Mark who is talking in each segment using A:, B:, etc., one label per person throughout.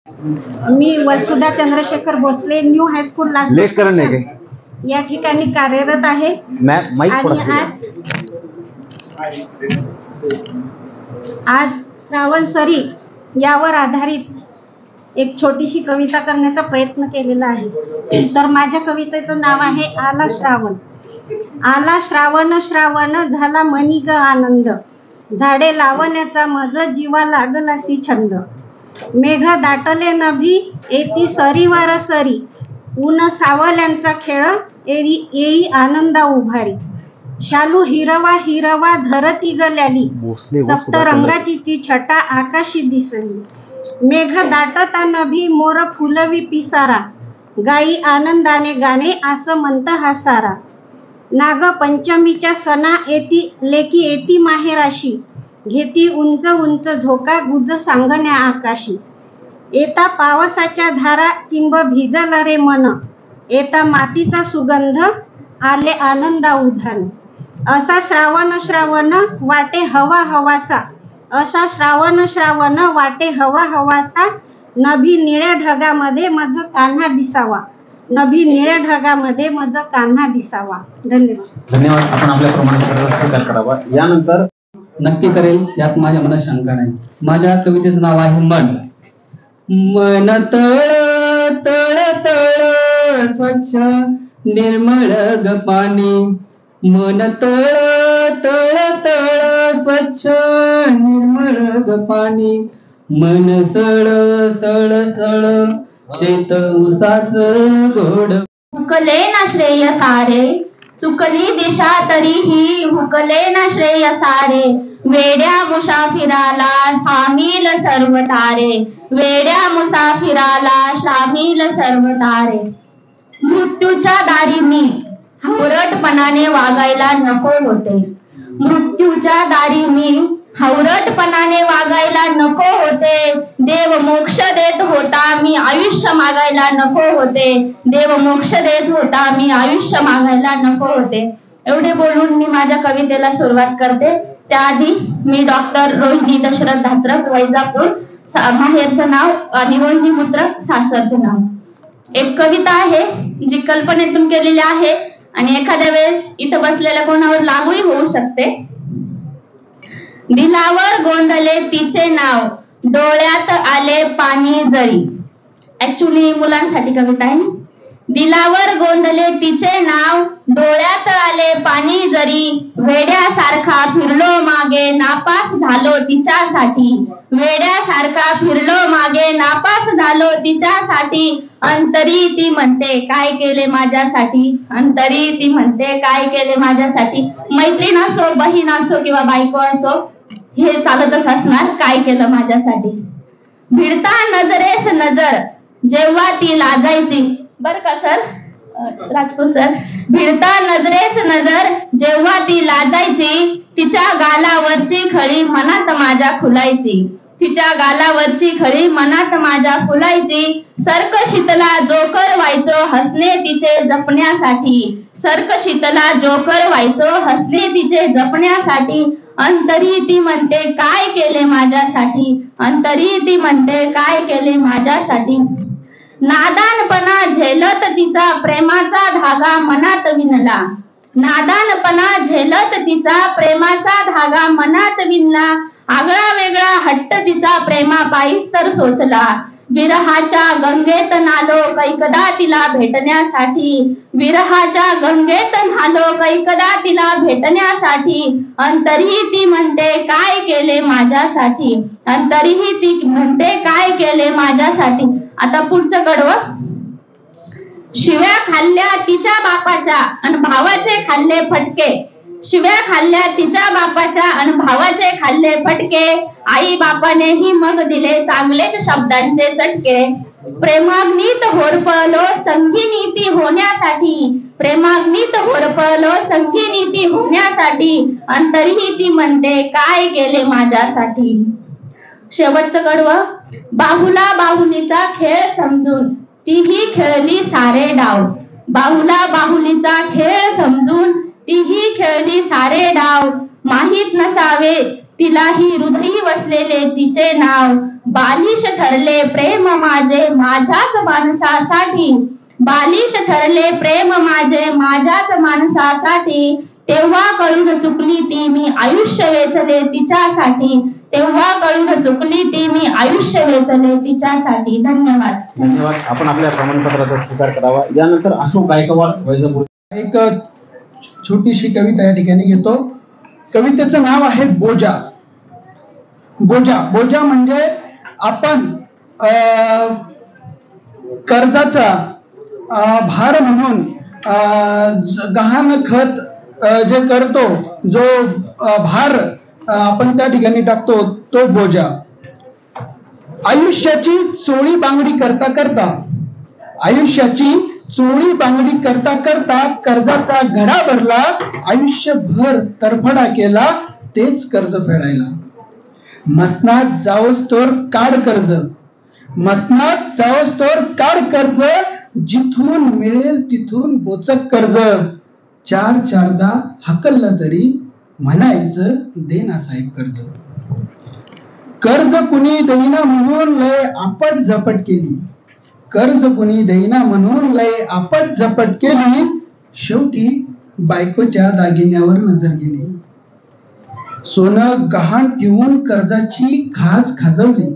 A: मी Vasudha Chandrashekhar Bhosale new high school या ठिकाणी कार्यरत आहे आणि आज श्रावण सरी यावर आधारित एक छोटीशी कविता करण्याचा प्रयत्न केलेला आहे। तर माझ्या कवितेचं नाव आहे आला श्रावण। आला श्रावण श्रावण झाला मनी ग आनंद, झाडे लावण्याचा मज जीवा लागलाशी छंद। मेघ दाटले नभी येती सरीवर सरी, ऊन सावल्यांचा खेळ येई आनंदा उभारी। शालू हिरवा हिरवा धरती गल्याली, सप्तरंगाची ती छटा आकाशी दिसली। मेघ दाटता नभी मोर फुलवी पिसारा, गाई आनंदाने गाणे असं म्हणत हा सारा। नाग पंचमीच्या सणा येती लेकी येती माहेराशी, घेती उंच उंच झोका गुज सांगण्या आकाशी। येता पावसाच्या धारा तिंब भिजल रे मन, येता मातीचा सुगंध आले आनंदा उधाण। असा श्रावण श्रावण वाटे हवा हवासा, असा श्रावण श्रावण वाटे हवा हवासा। नभी निळ्या ढगामध्ये मज कान्हा दिसावा, नभी निळ्या ढगामध्ये मज कान्हा दिसावा। धन्यवाद।
B: धन्यवाद। आपण आपल्या प्रमाणात स्वीकार करावा। यानंतर
C: नक्की करेल यात माझ्या मनात शंका नाही। माझ्या कवितेचं नाव आहे मन। मन तळ तळ तळ स्वच्छ निर्मळ ग पाणी, मन तळ तळ तळ स्वच्छ निर्मळ ग पाणी। मन सळ सळ सळ शेत उसाच गोड,
D: हुकले ना श्रेय सारे, चुकली दिशा तरीही हुकले ना श्रेय सारे। वेड्या मुसाफिराला सामील सर्व तारे, वेड्या मुसाफिराला सामील सर्व तारे। मृत्यूच्या दारी मी हवरटपणाने वागायला नको होते, मृत्यूच्या दारी मी हवरटपणाने वागायला नको होते। देव मोक्ष देत होता मी आयुष्य मागायला नको होते, देव मोक्ष देत होता मी आयुष्य मागायला नको होते। एवढे बोलून मी माझ्या कवितेला सुरुवात करते। त्याआधी मी डॉक्टर रोहिणी दशरथ धात्रक, वैजापूर, माहेरचं नाव आणि रोहिणी मुत्रक सासरचं नाव। एक कविता आहे जी कल्पनेतून केलेली आहे आणि एखाद्या वेळेस इथं बसलेल्या कोणावर लागूही होऊ शकते। दिलावर गोंधले तिचे नाव, डोळ्यात आले पाणी जरी। ऍक्च्युली मुलांसाठी कविता आहे। दिलावर गोंधले तिचे नाव, डोळ्यात आले पाणी जरी। वेड्यासारखा फिरलो मागे नापास झालो तिच्यासाठी, वेड्यासारखा फिरलो मागे नापास झालो तिच्यासाठी। अंतरी ती म्हणते काय केले माझ्यासाठी, अंतरी ती म्हणते काय केले माझ्यासाठी। मैत्रीण असो, बहीण असो किंवा बायको असो, हे चालतच असणार काय केलं माझ्यासाठी। भिडता नजरेस नजर जेव्हा ती लाजायची, बर का सर, राजपूत सर। भिडता नजरेस नजर जेव्हा ती लाजायची, तिच्या गालावरची खळी मनात माझ्या खुलायची, तिच्या गालावरची खळी मनात माझ्या खुलायची। सर्क शीतला जोकर व्हायचो हसणे तिचे जपण्यासाठी, सर्क शीतला जोकर व्हायचो हसणे तिचे जपण्यासाठी। अंतरी ती म्हणते काय केले माझ्यासाठी, अंतरी ती म्हणते काय केले माझ्यासाठी। नादानपणा झेलत तिचा प्रेमाचा धागा मनात विणला, नादानपणा झेलत तिचा प्रेमाचा धागा मनात विणला। आगळा वेगळा हट्ट तिचा प्रेमापायीच तर सोचला, विरहाच्या गंगेत नालो कैकदा तिला भेटण्यासाठी, विरहाच्या गंगेत नालो कैकदा तिला भेटण्यासाठी। अंतरीही ती म्हणते काय केले माझ्यासाठी, अंतरीही ती म्हणते काय केले माझ्यासाठी। आता पुढचं कडवं। शिव्या खाल्ल्या तिच्या बापाच्या आणि भावाचे खाल्ले फटके, शिव्या खाल्ल्या तिच्या बापाच्या आणि भावाचे खाल्ले फटके। आई बापानेही मग दिले चांगलेच शब्दांचे चटके। प्रेमाग्नीत होरपळलो संगीनी ती होण्यासाठी, प्रेमाग्नीत होरपळलो संगीनी ती होण्यासाठी। अंतरीही ती म्हणते काय केले माझ्यासाठी। शेवटचं कडवं। बाहुला बाहुलीचा खेळ समजून तीही खेळली सारे डाव, बाहुला बाहुलीचा खेळ समजून तीही खेळली सारे डाव। माहीत नसावे तिलाही हृदयी वसलेले तिचे नाव, बालिश ठरले प्रेम माझे माझ्याच माणसासाठी, बालिश ठरले प्रेम माझे माझ्याच माणसासाठी, तेव्हा कळून चुकली ती मी आयुष्य वेचले तिच्यासाठी, तेव्हा कळून चुकली ती मी आयुष्य वेचले तिच्यासाठी. धन्यवाद.
B: धन्यवाद. आपण आपल्या प्रमाणपत्राचा स्वीकार करावा. यानंतर अशोक गायकवाड वैजापूर.
E: एक छोटीशी कविता या ठिकाणी घेतो. कवितेचं नाव आहे बोजा. बोजा. बोजा म्हणजे आपण कर्जाचा भार म्हणून गहाण खत जे करतो, जो भार आपण त्या ठिकाणी टाकतो, तो बोजा. आयुष्याची चोळी बांगडी करता करता, आयुष्याची चोळी बांगडी करता करता कर्जाचा घडा भरला, आयुष्यभर तरफडा केला तेच कर्ज फेडायला. मसनात जाओस तोर काढ कर्ज, मसनात जाओस तोर काढ कर्ज, जिथून मिळेल तिथून बोचक कर्ज, चार चारदा हकललं तरी म्हणायचं दे ना साहेब कर्ज. कर्ज कुणी देईना म्हणून लय आपट झपट केली, कर्ज कुणी देईना म्हणून लय आपट झपट केली, शेवटी बायकोच्या दागिन्यावर नजर गेली. सोनं गहाण ठेवून कर्जाची खाज खाजवली,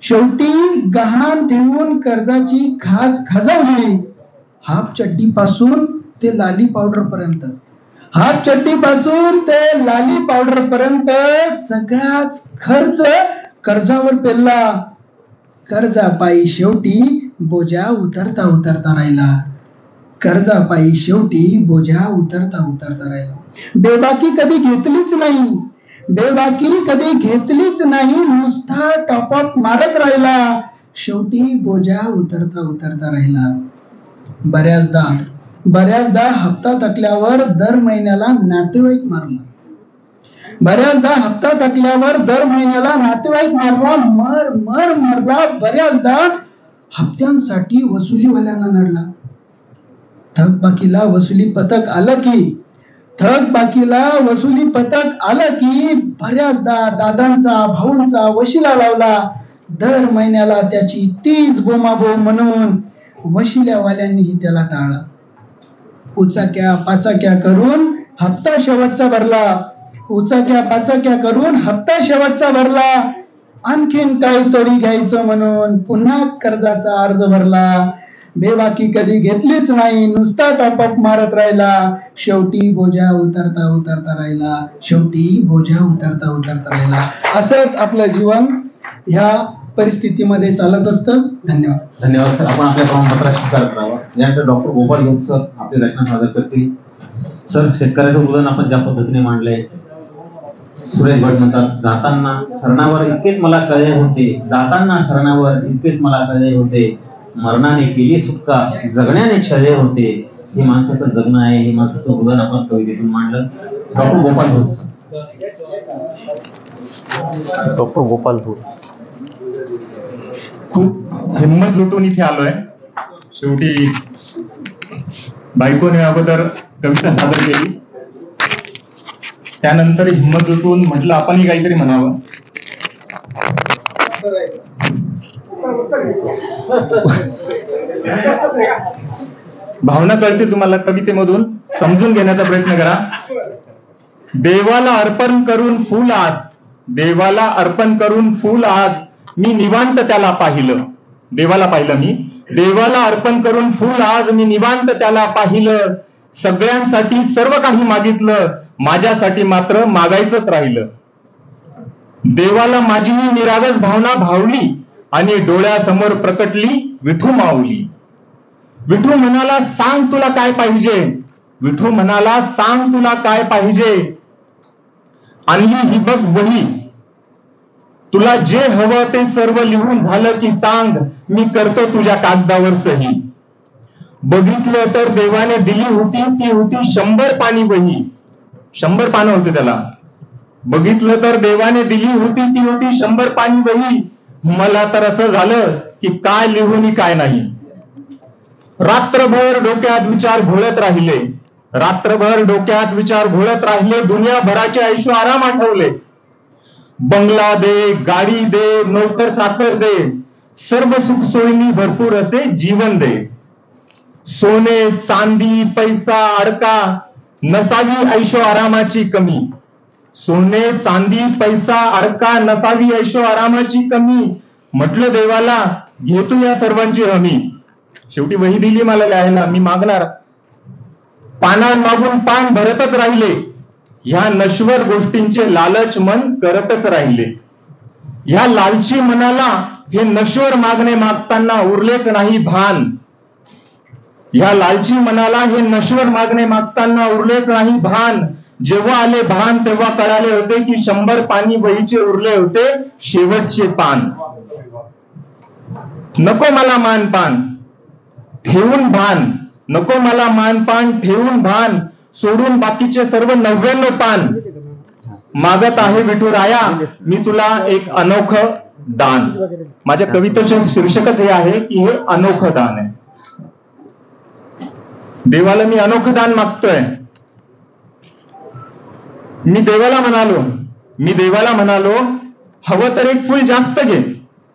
E: शेवटी गहाण ठेवून कर्जाची खाज खाजवली. हाफ चड्डी पासून ते लाली पावडर पर्यंत, हाफ चड्डी पासून ते लाली पावडर पर्यंत सगळाच खर्च कर्जावर पेलला. कर्जापायी शेवटी बोजा उतरता उतरता राहिला, कर्जापायी शेवटी बोजा उतरता उतरता राहिला. बेबाकी कधी घेतलीच नाही, बेबाकी कधी घेतलीच नाही, नुसता टॉपअप मारत राहिला, शेवटी बोजा उतरता उतरता राहिला. बऱ्याचदा हप्ता थकल्यावर दर महिन्याला नातेवाईक मारला, बऱ्याचदा हप्ता थकल्यावर दर महिन्याला नातेवाईक मारला, मरला. बऱ्याचदा हप्त्यांसाठी वसुलीवाल्यांना नडला. थकबाकीला वसुली पथक आलं की, थकबाकीला वसुली पथक आलं की बऱ्याचदा दादांचा भाऊंचा वशिला लावला. दर महिन्याला त्याची तीच बोमाबोम म्हणून वशिल्यावाल्यांनीही त्याला टाळला. उचाक्या पाचाक्या करून हप्ता शेवटचा भरला, उचाक्या पाचाक्या करून हप्ता शेवटचा भरला. आणखीन काहीतरी घ्यायचं म्हणून पुन्हा कर्जाचा अर्ज भरला. बेबाकी कधी घेतलीच नाही, नुसता टॉपअप मारत राहिला, शेवटी बोजा उतरता उतरता राहिला, शेवटी बोजा उतरता उतरता राहिला. असंच आपलं जीवन ह्या परिस्थितीमध्ये चालत असतं. धन्यवाद.
B: धन्यवाद सर. आपण आपल्या प्रमाणपत्राचा स्वीकार करावा. यानंतर डॉक्टर गोपाल धूत सर आपली रचना सादर करतील. सर, शेतकऱ्याचं उदाहरण आपण ज्या पद्धतीने मांडलंय, सुरेश भट म्हणतात, जाताना सरणावर इतकेच मला कळले होते, जाताना सरणावर इतकेच मला कळले होते, मरणाने केली सुटका, जगण्याने छळे होते. हे माणसाचं जगणं आहे, हे माणसाचं उदाहरण आपण कवितेतून मांडलं. डॉक्टर गोपाल धूत. डॉक्टर गोपाल धूत.
F: खूप हिंमत लुटून इथे आलोय. शेवटी बायकोने अगोदर कविता सादर केली, त्यानंतर हिंमत लुटून म्हटलं आपणही काहीतरी म्हणावं. भावना कळते तुम्हाला कवितेमधून, समजून घेण्याचा प्रयत्न करा. देवाला अर्पण करून फूल आज, देवाला अर्पण करून फूल आज, मी निवांत त्याला पाहिलं. देवाला पाहिलं मी, देवाला अर्पण करून फूल आज, मी निवांत त्याला पाहिलं. सगळ्यांसाठी सर्व काही मागितलं, माझ्यासाठी मात्र मागायचंच राहिलं. देवाला माझी ही निरागस भावना भावली आणि डोळ्यासमोर प्रकटली विठू माऊली. विठू म्हणाला सांग तुला काय पाहिजे, विठू म्हणाला सांग तुला काय पाहिजे. आणली ही बघ वही, तुला जे हवं ते सर्व लिहून झालं की सांग, मी करतो तुझ्या कागदावर सही. बघितलं तर देवाने दिली होती, ती होती 100 पानी वही. 100 पानं होते त्याला. बघितलं तर देवाने दिली होती, ती होती 100 पानी वही. मला तर असं झालं की काय लिहून काय नाही. रात्रभर डोक्यात विचार घोळत राहिले, रात्रभर डोक्यात विचार घोळत राहिले, दुनियाभराचे ऐशो आराम आठवले. बंगला दे, गाडी दे, नोकर चाकर दे, सर्व सुख सोयींनी भरपूर असे जीवन दे. सोने चांदी पैसा अडका नसावी ऐशो आरामाची कमी. सोने चांदी पैसा अडका नसावी ऐशो आरामाची कमी. म्हटलं देवाला घेतो या सर्वांची हमी. शेवटी वही दिली मला लिहायला, मी मागणार. पाना मागून पान भरतच राहिले, ह्या नश्वर गोष्टींचे लालच मन करतच राहिले. ह्या लालची मनाला हे नश्वर मागणे मागताना उरलेच नाही भान. ह्या लालची मनाला हे नश्वर मागणे मागताना उरलेच नाही भान. जेव्हा आले भान तेव्हा कळाले होते की 100 पानी वहीचे उरले होते शेवटचे पान. नको मला मानपान ठेवून भान, नको मला मानपान ठेवून भान. सोडून बाकीचे सर्व 99 पान. मागत आहे विठुराया मी तुला एक अनोखं दान. माझ्या कवितेचे शीर्षकच हे आहे की हे अनोखं दान आहे. देवाला मी अनोखं दान मागतोय. मी देवाला म्हणालो हवं तर एक फुल जास्त घे.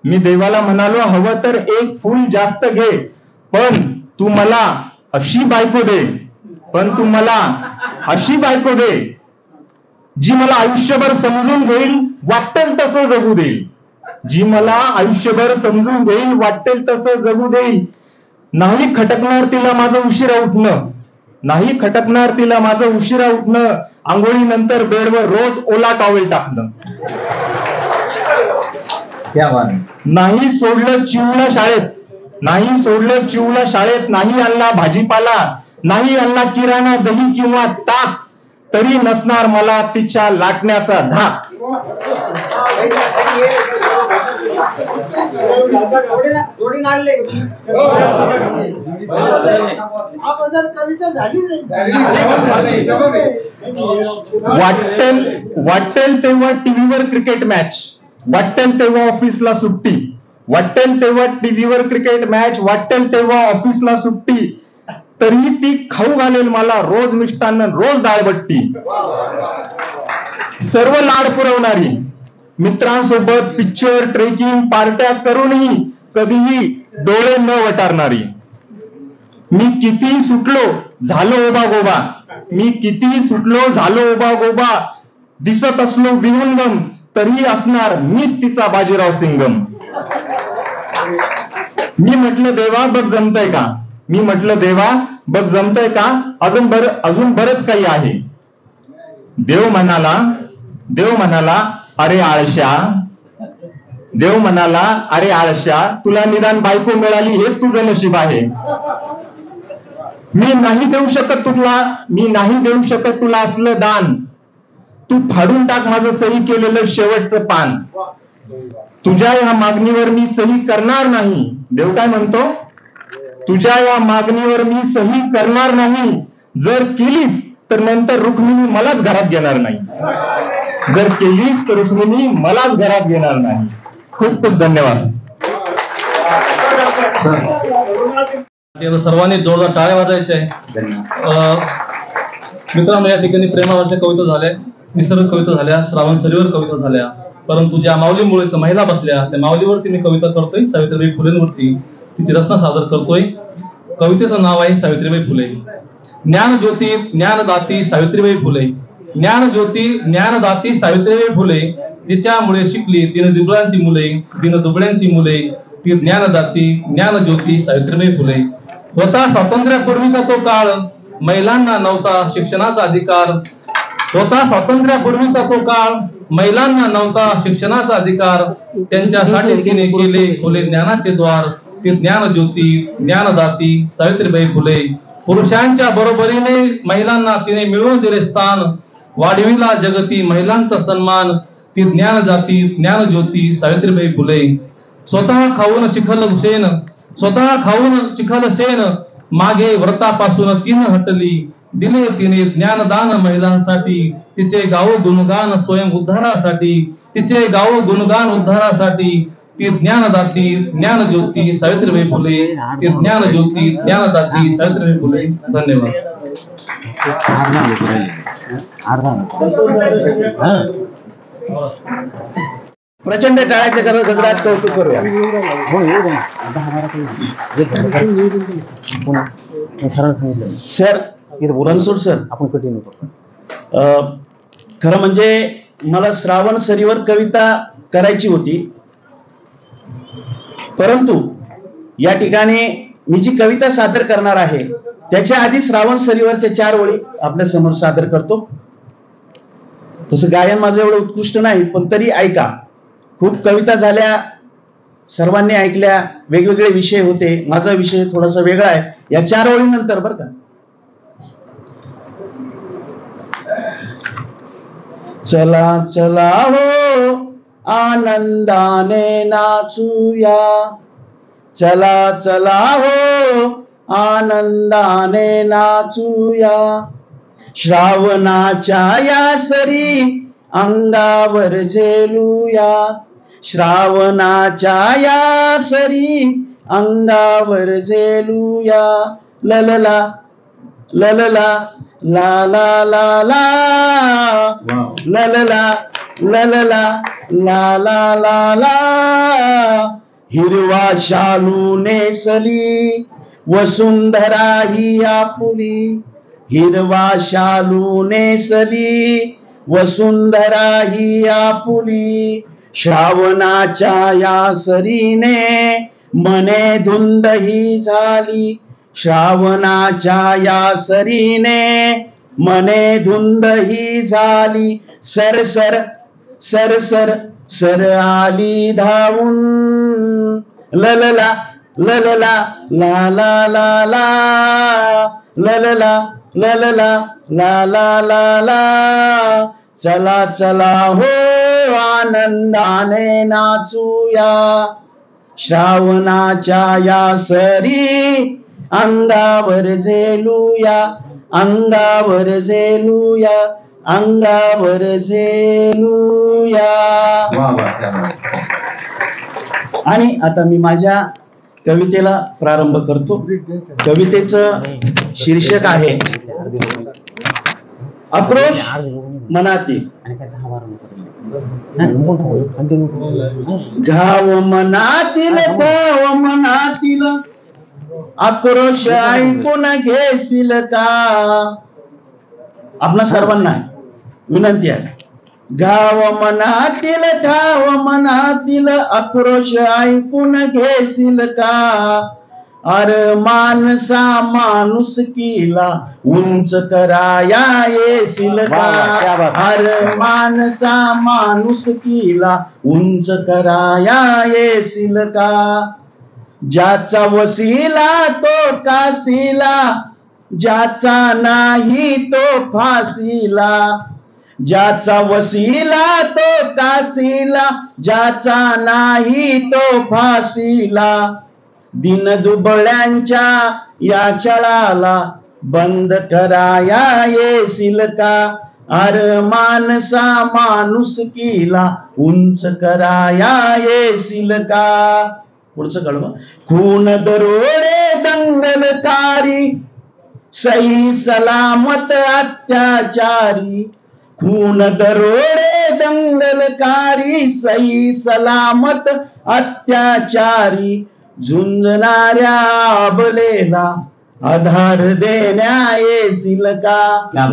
F: मी देवाला म्हणालो हवं तर एक फुल जास्त घे. पण तू मला अशी बायको दे, पण तू मला अशी बायको दे जी मला आयुष्यभर समजून घेईल वाटेल तसं जगू देईल. जी मला आयुष्यभर समजून घेईल वाटेल तसं जगू देईल. नाही खटकणार तिला माझं उशिरा उठणं, नाही खटकणार तिला माझं उशिरा उठणं. आंघोळीनंतर बेडवर रोज ओला टॉवेल टाकणं. नाही सोडलं चिवला शाळेत, नाही सोडलं चिवला शाळेत. नाही आणला भाजीपाला, नाही आणला किराणा दही किंवा ताक, तरी नसणार मला तिच्या लाटण्याचा धाक. वाटेल तेव्हा टीव्हीवर क्रिकेट मॅच, वाटेल तेव्हा ऑफिसला सुट्टी. वाटेल तेव्हा टीव्हीवर क्रिकेट मॅच, वाटेल तेव्हा ऑफिसला सुट्टी. तरीही ती खाऊ घालेल मला रोज मिष्टान्न रोज डाळबट्टी. सर्व लाड पुरवणारी, मित्रांसोबत पिक्चर ट्रेकिंग पार्ट्या करूनही कधीही डोळे न वटारणारी. मी किती सुटलो झालो ओबा गोबा, मी किती सुटलो झालो ओबा गोबा. दिसत असलो विहंगम तरी असणार मीच तिचा बाजीराव सिंगम. मी म्हटलं देवा बघ जमतंय का, मी म्हटलं देवा बघ जमतंय का. अजून बरंच काही आहे. देव म्हणाला अरे आळशा, देव म्हणाला अरे आळशा तुला निदान बायको मिळाली हेच तुझं नशीब आहे. मी नाही देऊ शकत तुला असलं दान. तू फाडून टाक माझं सही केलेलं शेवटचं पान. तुझ्या या मागणीवर मी सही करणार नाही. देव काय म्हणतो, तुझ्या या मागणीवर मी सही करणार नाही. जर केलीच तर नंतर रुक्मिणी मलाच घरात घेणार नाही. जर केलीच तर रुक्मिणी मलाच घरात घेणार नाही. खूप खूप धन्यवाद.
G: सर्वांनी जोरदार टाळ्या वाजायच्या आहे. मित्रांनो, या ठिकाणी प्रेमावरच्या कविता झाल्या, निसर्ग कविता झाल्या, श्रावण सरीवर कविता झाल्या. परंतु ज्या माऊलीमुळे महिला बसल्या त्या माऊलीवरती मी कविता करतोय, सावित्रीबाई फुलेंवरती तिची रचना सादर करतोय. कवितेचं नाव आहे सावित्रीबाई फुले. ज्ञानज्योती ज्ञानदाती सावित्रीबाई फुले, ज्ञानज्योती ज्ञानदाती सावित्रीबाई फुले. जिच्यामुळे शिकली दीनदुबळ्यांची मुले, ती ज्ञानदाती ज्ञानज्योती सावित्रीबाई फुले. होता स्वातंत्र्यापूर्वीचा तो काळ, महिलांना नव्हता शिक्षणाचा अधिकार. होता स्वातंत्र्यापूर्वीचा तो काळ, महिलांना नव्हता शिक्षणाचा अधिकार. त्यांच्यासाठी तिने केले खुले ज्ञानाचे द्वार. ती ज्ञानज्योती ज्ञानदाती सावित्रीबाई फुले. पुरुषांच्या बरोबरीने महिलांना तिने मिळवून दिले स्थान. वाढविला जगती महिलांचा सन्मान. ती ज्ञानदाती ज्ञानज्योती सावित्रीबाई फुले. स्वतः खाऊन चिखल शेण, मागे व्रतापासून तिनं हटली. दिले तिने ज्ञानदान महिलांसाठी. तिचे गाव गुणगान स्वयं उद्धारासाठी. तिचे गाव गुणगान उद्धारासाठी. ती ज्ञानदाती ज्ञानज्योती सावित्रीबाई फुले. ती ज्ञानज्योती ज्ञानदाती सावित्रीबाई फुले. धन्यवाद.
H: प्रचंड टाळ्याच्या गजरात कौतुक करूया. सर रणसोड सर, आपण कंटिन्यू करतो. खरं म्हणजे मला श्रावण सरीवर कविता करायची होती, परंतु या ठिकाणी मी जी कविता सादर करणार आहे त्याच्या आधी श्रावण सरीवरच्या 4 ओळी आपल्या समोर सादर करतो. तसं गायन माझं एवढं उत्कृष्ट नाही, पण तरी ऐका. खूप कविता झाल्या, सर्वांनी ऐकल्या, वेगवेगळे विषय होते. माझा विषय थोडासा वेगळा आहे. या 4 ओळीनंतर बरं का. चला चला हो आनंदाने नाचूया, चला चला हो आनंदाने नाचूया, श्रावणाच्या या सरी अंगावर झेलूया, श्रावणाच्या या सरी अंगावर झेलूया, ललला ललला ला ला ला ला, ललला ललला ला ला ला ला. हिरवा शालू नेसली वसुंधरा ही आपुली, हिरवा शालू नेसली वसुंधरा ही आपुली, श्रावणाच्या या सरीने मने धुंद ही झाली, श्रावणाच्या या सरीने मने धुंद ही झाली, sir sir sir sir sir आली धावून, ललला ललला ला ला ला ला, ललला ललला ला ला ला ला. चला चला हो आनंदाने नाचूया, श्रावणाच्या या सरी अंगावर झेलूया, अंगावर झेलूया, अंगावर झेलूया. आणि आता मी माझ्या कवितेला प्रारंभ करतो. कवितेचं शीर्षक आहे आक्रोश मनातील. घाव मनातील घाव मनातील आक्रोश ऐकून घेशील का. आपणा सर्वांना विनंती आहे, घाव मनातील आक्रोश ऐकून घेशील का. अर माणसा माणुसकीला उंच कराया येशील का. अर माणसा माणुसकीला उंच कराया येशील का. ज्याचा वसिला तो काशीला, ज्याचा नाही तो फाशीला, ज्याचा वसिला तो काशीला, ज्याचा नाही तो फाशीला. दिन दुबळ्यांच्या या छळाला बंद कराया येशील का. अर माणसा माणुसकीला उंच कराया येशील का. पुढचं कळवा. खून दरोडे दंगलकारी सही सलामत अत्याचारी, खून दरोडे दंगलकारी सही सलामत अत्याचारी. झुंजणाऱ्या अबलेला आधार देण्या येशील का.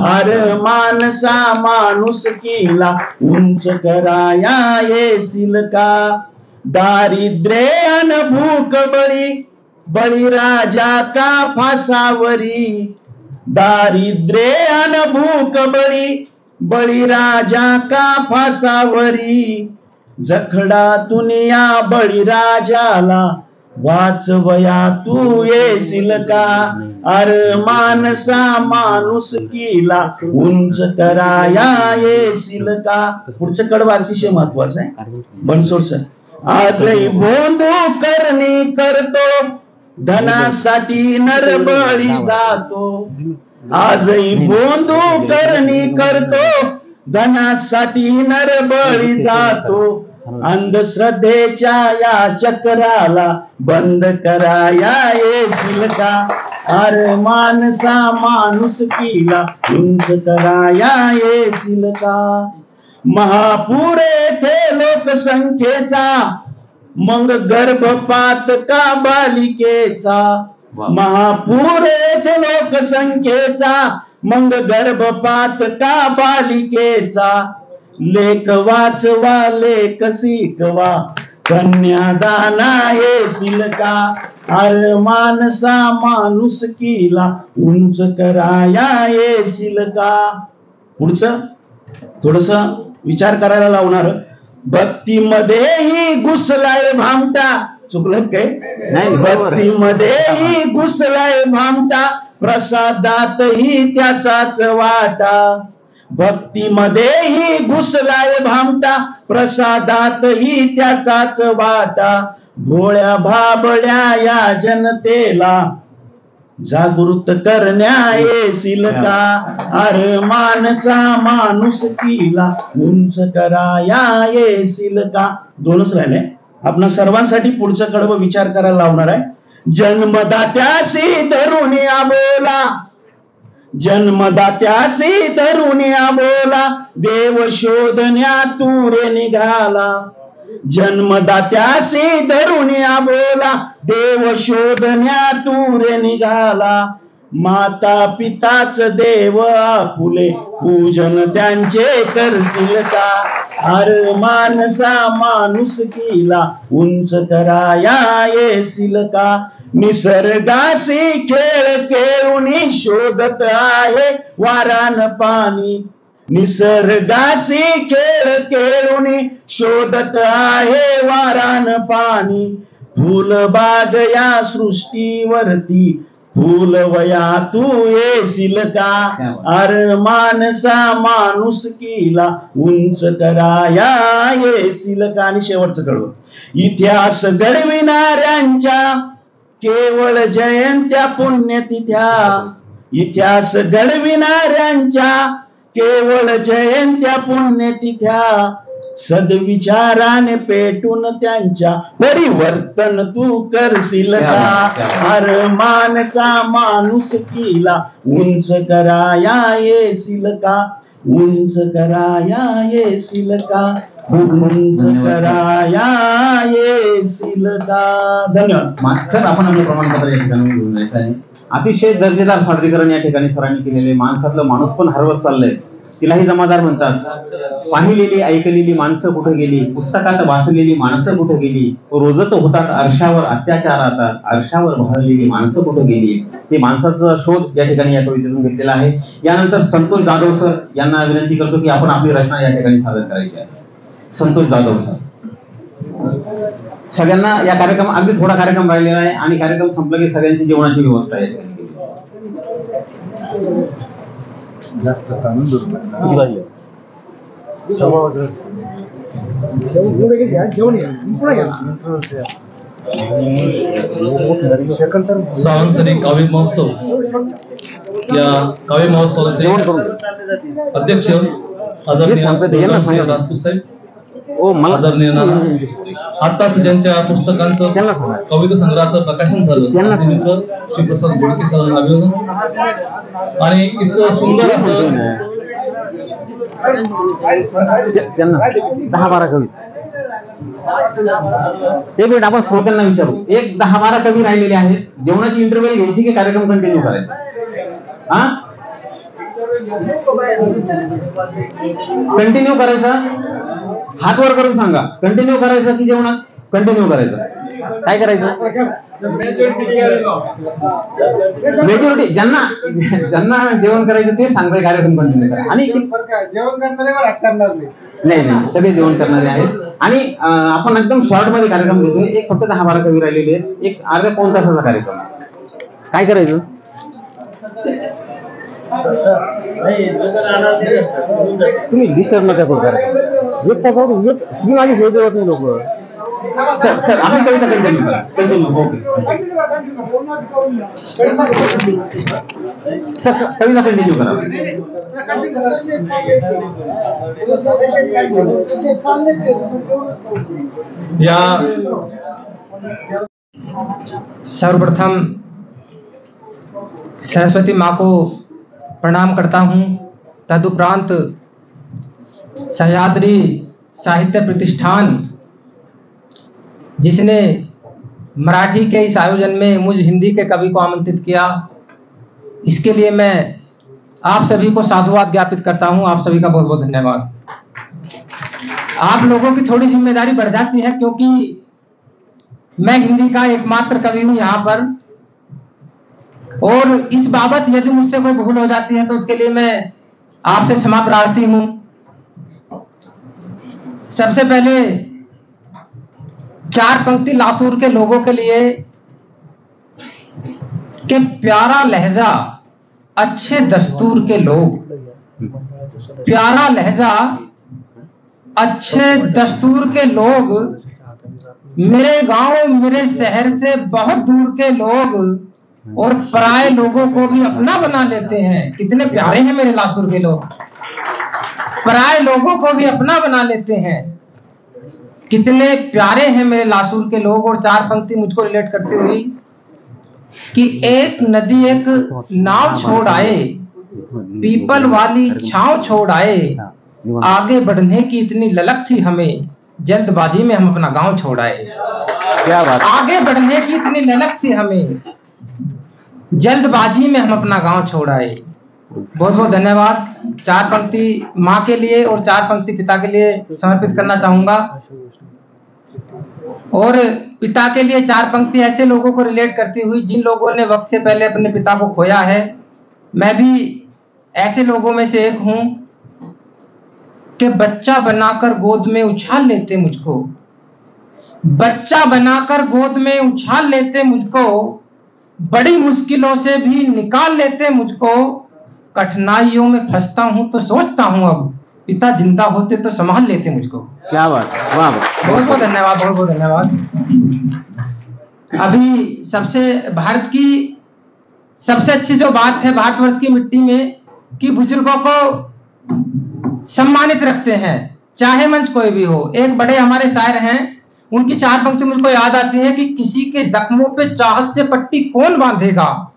H: अर माणसा माणुसकीला उंच कराया येशील का. दारिद्र्य अन भूक बळी, बळीराजा का फासावरी. दारिद्र्य अन भूक बळी, बळीराजा का फासावरी. जखडातून या बळीराजाला वाचवया तू येशील का. अर माणसा माणुसकीला उंच कराया येशील का. पुढचं कडवं अतिशय महत्वाचं आहे. बनसोड सर. आजही भोंदू करणी करतो, धनासाठी नरबळी जातो. आजही भोंदू करणी करतो, धनासाठी नरबळी जातो. अंधश्रद्धेच्या या चक्राला बंद कराया येशील का. अरे माणसा माणुसकीला उंच कराया येशील का. महापूर येथे लोकसंख्येचा मग गर्भपात का बालिकेचा. महापूर येथे लोकसंख्येचा मग गर्भपात का बालिकेचा. लेख वाचवा लेख शिकवा कन्यादाना येशील का. अरे माणसा माणुसकीला उंच कराया येशील का. पुढचं थोडस विचार करायला लावणार. भक्तीमध्येही घुसलाय भामटा. चुकलं काय नाही. भक्तीमध्येही घुसलाय भामटा प्रसादातही त्याचाच वाटा. भक्तीमध्येही घुसलाय भामटा प्रसादातही त्याचाच वाटा. भोळ्या भाबड्या या जनतेला जागृत करण्या येशील का. अरे माणसा माणुसकीला उंच कराया येशील का. दोनच राहिले. आपणा सर्वांसाठी पुढचं कडवं विचार करायला लावणार आहे. जन्मदात्याशी धरून आबोला. जन्मदात्याशी धरून आबोला देव शोधण्या तूरे निघाला. जन्मदात्याशी धरून आबोला देव शोधण्या तूरे निघाला. माता पिताच देव आपुले पूजन त्यांचे करशील का. अरे माणसा माणुसकीला उंच कराया येशील का. निसर्गाशी खेळ खेळून शोधत आहे वारान पाणी. निसर्गाशी खेळ खेळून शोधत आहे वारान पाणी. फुलबाग या सृष्टीवरती फुलवया तू येशील का. अरे माणसा माणुसकीला उंच कराया येशील का. आणि शेवटचं कडवं. इतिहास घडविणाऱ्यांच्या केवळ जयंत्या पुण्यतिथ्या. इतिहास घडविणाऱ्यांच्या केवळ जयंत्या पुण्यतिथ्या. सद्विचाराने पेटून त्यांच्या परिवर्तन तू करशील का. अरे माणसा माणुसकीला उंच कराया येशील का. उंच कराया येशील का. उंच कराया येशील का. धन्यवाद.
B: सर, आपण आपलं प्रमाणपत्र या ठिकाणी घेऊन जायचं आहे. अतिशय दर्जेदार सादरीकरण या ठिकाणी सरांनी केलेले. माणसातलं माणूस पण हरवत चाललंय. तिलाही जमादार म्हणतात. पाहिलेली ऐकलेली माणसं कुठे गेली. पुस्तकात वाचलेली माणसं कुठे गेली. रोजत होतात आरशावर अत्याचार. आता आरशावर भाळलेली माणसं कुठे गेली. ते माणसाचा शोध या ठिकाणी या कवितेतून घेतलेला आहे. यानंतर संतोष जाधव सर यांना विनंती करतो की आपण आपली रचना या ठिकाणी सादर करायची आहे. संतोष जाधव सर. सगळ्यांना या कार्यक्रम अगदी थोडा कार्यक्रम राहिलेला आहे आणि कार्यक्रम संपला की सगळ्यांची जेवणाची व्यवस्था आहे.
I: जास्त किती वाजले.
G: सावंतसरी काव्य महोत्सव या काव्य महोत्सवाचे अध्यक्ष आदरणीय राजपूत साहेब, आदरणीय नाना, आताच ज्यांच्या पुस्तकांचं कविता संग्रहाचं प्रकाशन झालं मित्र श्री प्रसाद बोडके सरांना अभिनंदन. आणि इतकं सुंदर असं
B: 10-12 कवी. एक मिनिट आपण श्रोत्यांना विचारू. एक 10-12 कवी राहिलेले आहेत. जेवणाची इंटरव्ह्यू घ्यायची की कार्यक्रम कंटिन्यू करायचा. हा, कंटिन्यू करायचा. हात वर करून सांगा. कंटिन्यू करायचं की जेवणात कंटिन्यू करायचं. काय करायचं. मेजॉरिटी ज्यांना जेवण करायचं ते सांगताय कार्यक्रम कंटिन्यू करा. आणि
I: जेवण करणारे
B: नाही सगळे जेवण करणारे आहेत. आणि आपण एकदम शॉर्ट मध्ये कार्यक्रम घेतोय. एक फक्त 10-12 कवी राहिलेले आहेत. एक अर्ध्या पाऊण तासाचा कार्यक्रम. काय करायचं. तुम्ही डिस्टर्ब नका करू. एक तासावर ती माझी सोय होत नाही लोक. सर आपली कविता कंटिन्यू करा. कंटिन्यू. ओके सर, कविता कंटिन्यू करा.
C: या सर्वप्रथम सरस्वती माँ को प्रणाम करता हूँ। तदुपरांत सह्याद्री साहित्य प्रतिष्ठान, जिसने मराठी के इस आयोजन में मुझ हिंदी के कवि को आमंत्रित किया, इसके लिए मैं आप सभी को साधुवाद ज्ञापित करता हूं। आप सभी का बहुत बहुत धन्यवाद। आप लोगों की थोड़ी जिम्मेदारी बढ़ जाती है, क्योंकि मैं हिंदी का एकमात्र कवि हूं यहाँ पर, और इस बाबत यदि मुझसे कोई भूल हो जाती है तो उसके लिए मैं आपसे क्षमा प्रार्थी हूं। सबसे पहले 4 पंक्ति लासूर के लोगों के लिए कि प्यारा लहजा अच्छे दस्तूर के लोग, प्यारा लहजा अच्छे दस्तूर के लोग, मेरे गांव मेरे शहर से बहुत दूर के लोग और पराये लोगों को भी अपना बना लेते हैं। कितने प्यारे हैं मेरे लासूर के लोग, पराये लोगों को भी अपना बना लेते हैं। कितने प्यारे हैं मेरे लासूर के लोग। और 4 पंक्ति मुझको रिलेट करती हुई कि एक नदी एक नाव छोड़ आए, पीपल वाली छांव छोड़ आए, आगे बढ़ने की इतनी ललक थी हमें, जल्दबाजी में हम अपना गांव छोड़ आए। क्या बात। आगे बढ़ने की इतनी ललक थी हमें, जल्दबाजी में हम अपना गांव छोड़ आए। बहुत बहुत धन्यवाद। 4 पंक्ति माँ के लिए और 4 पंक्ति पिता के लिए समर्पित करना चाहूंगा। और पिता के लिए 4 पंक्ति ऐसे लोगों को रिलेट करती हुई जिन लोगों ने वक्त से पहले अपने पिता को खोया है। मैं भी ऐसे लोगों में से एक हूं कि बच्चा बनाकर गोद में उछाल लेते मुझको, बच्चा बनाकर गोद में उछाल लेते मुझको, बड़ी मुश्किलों से भी निकाल लेते मुझको, कठिनाइयों में फंसता हूं तो सोचता हूं अब पिता जिंदा होते तो संभाल लेते मुझको। क्या बात है, वाह वाह। बहुत बहुत धन्यवाद, बहुत बहुत धन्यवाद। अभी सबसे भारत की सबसे अच्छी जो बात है भारतवर्ष की मिट्टी में कि बुजुर्गों को सम्मानित रखते हैं, चाहे मंच कोई भी हो। एक बड़े हमारे शायर हैं, उनकी 4 पंक्ति मुझको याद आती है कि किसी के जख्मों पे चाहत से पट्टी कौन बांधेगा,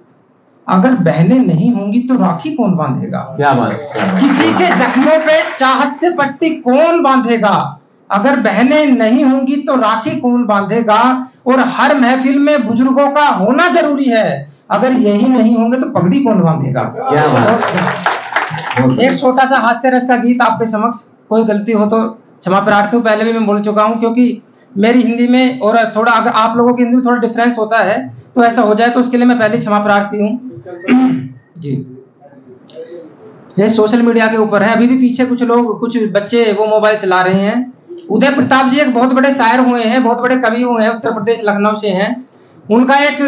C: अगर बहनें नहीं होंगी तो राखी कौन बांधेगा। क्या बात है। किसी के जख्मों पे चाहत से पट्टी कौन बांधेगा, अगर बहनें नहीं होंगी तो राखी कौन बांधेगा। और हर महफिल में बुजुर्गों का होना जरूरी है, अगर यही नहीं होंगे तो पगड़ी कौन बांधेगा। क्या बात। एक छोटा सा हास्य रस का गीत आपके समक्ष, कोई गलती हो तो क्षमा प्रार्थी हूँ। पहले भी मैं बोल चुका हूँ, क्योंकि मेरी हिंदी में और थोड़ा अगर आप लोगों की हिंदी में थोड़ा डिफरेंस होता है तो ऐसा हो जाए तो उसके लिए मैं पहले क्षमा प्रार्थी हूँ जी। ये सोशल मीडिया के ऊपर है। अभी भी पीछे कुछ लोग, कुछ बच्चे वो मोबाइल चला रहे हैं। उदय प्रताप जी एक बहुत बड़े शायर हुए हैं, बहुत बड़े कवि हुए हैं, उत्तर प्रदेश लखनऊ से हैं। उनका एक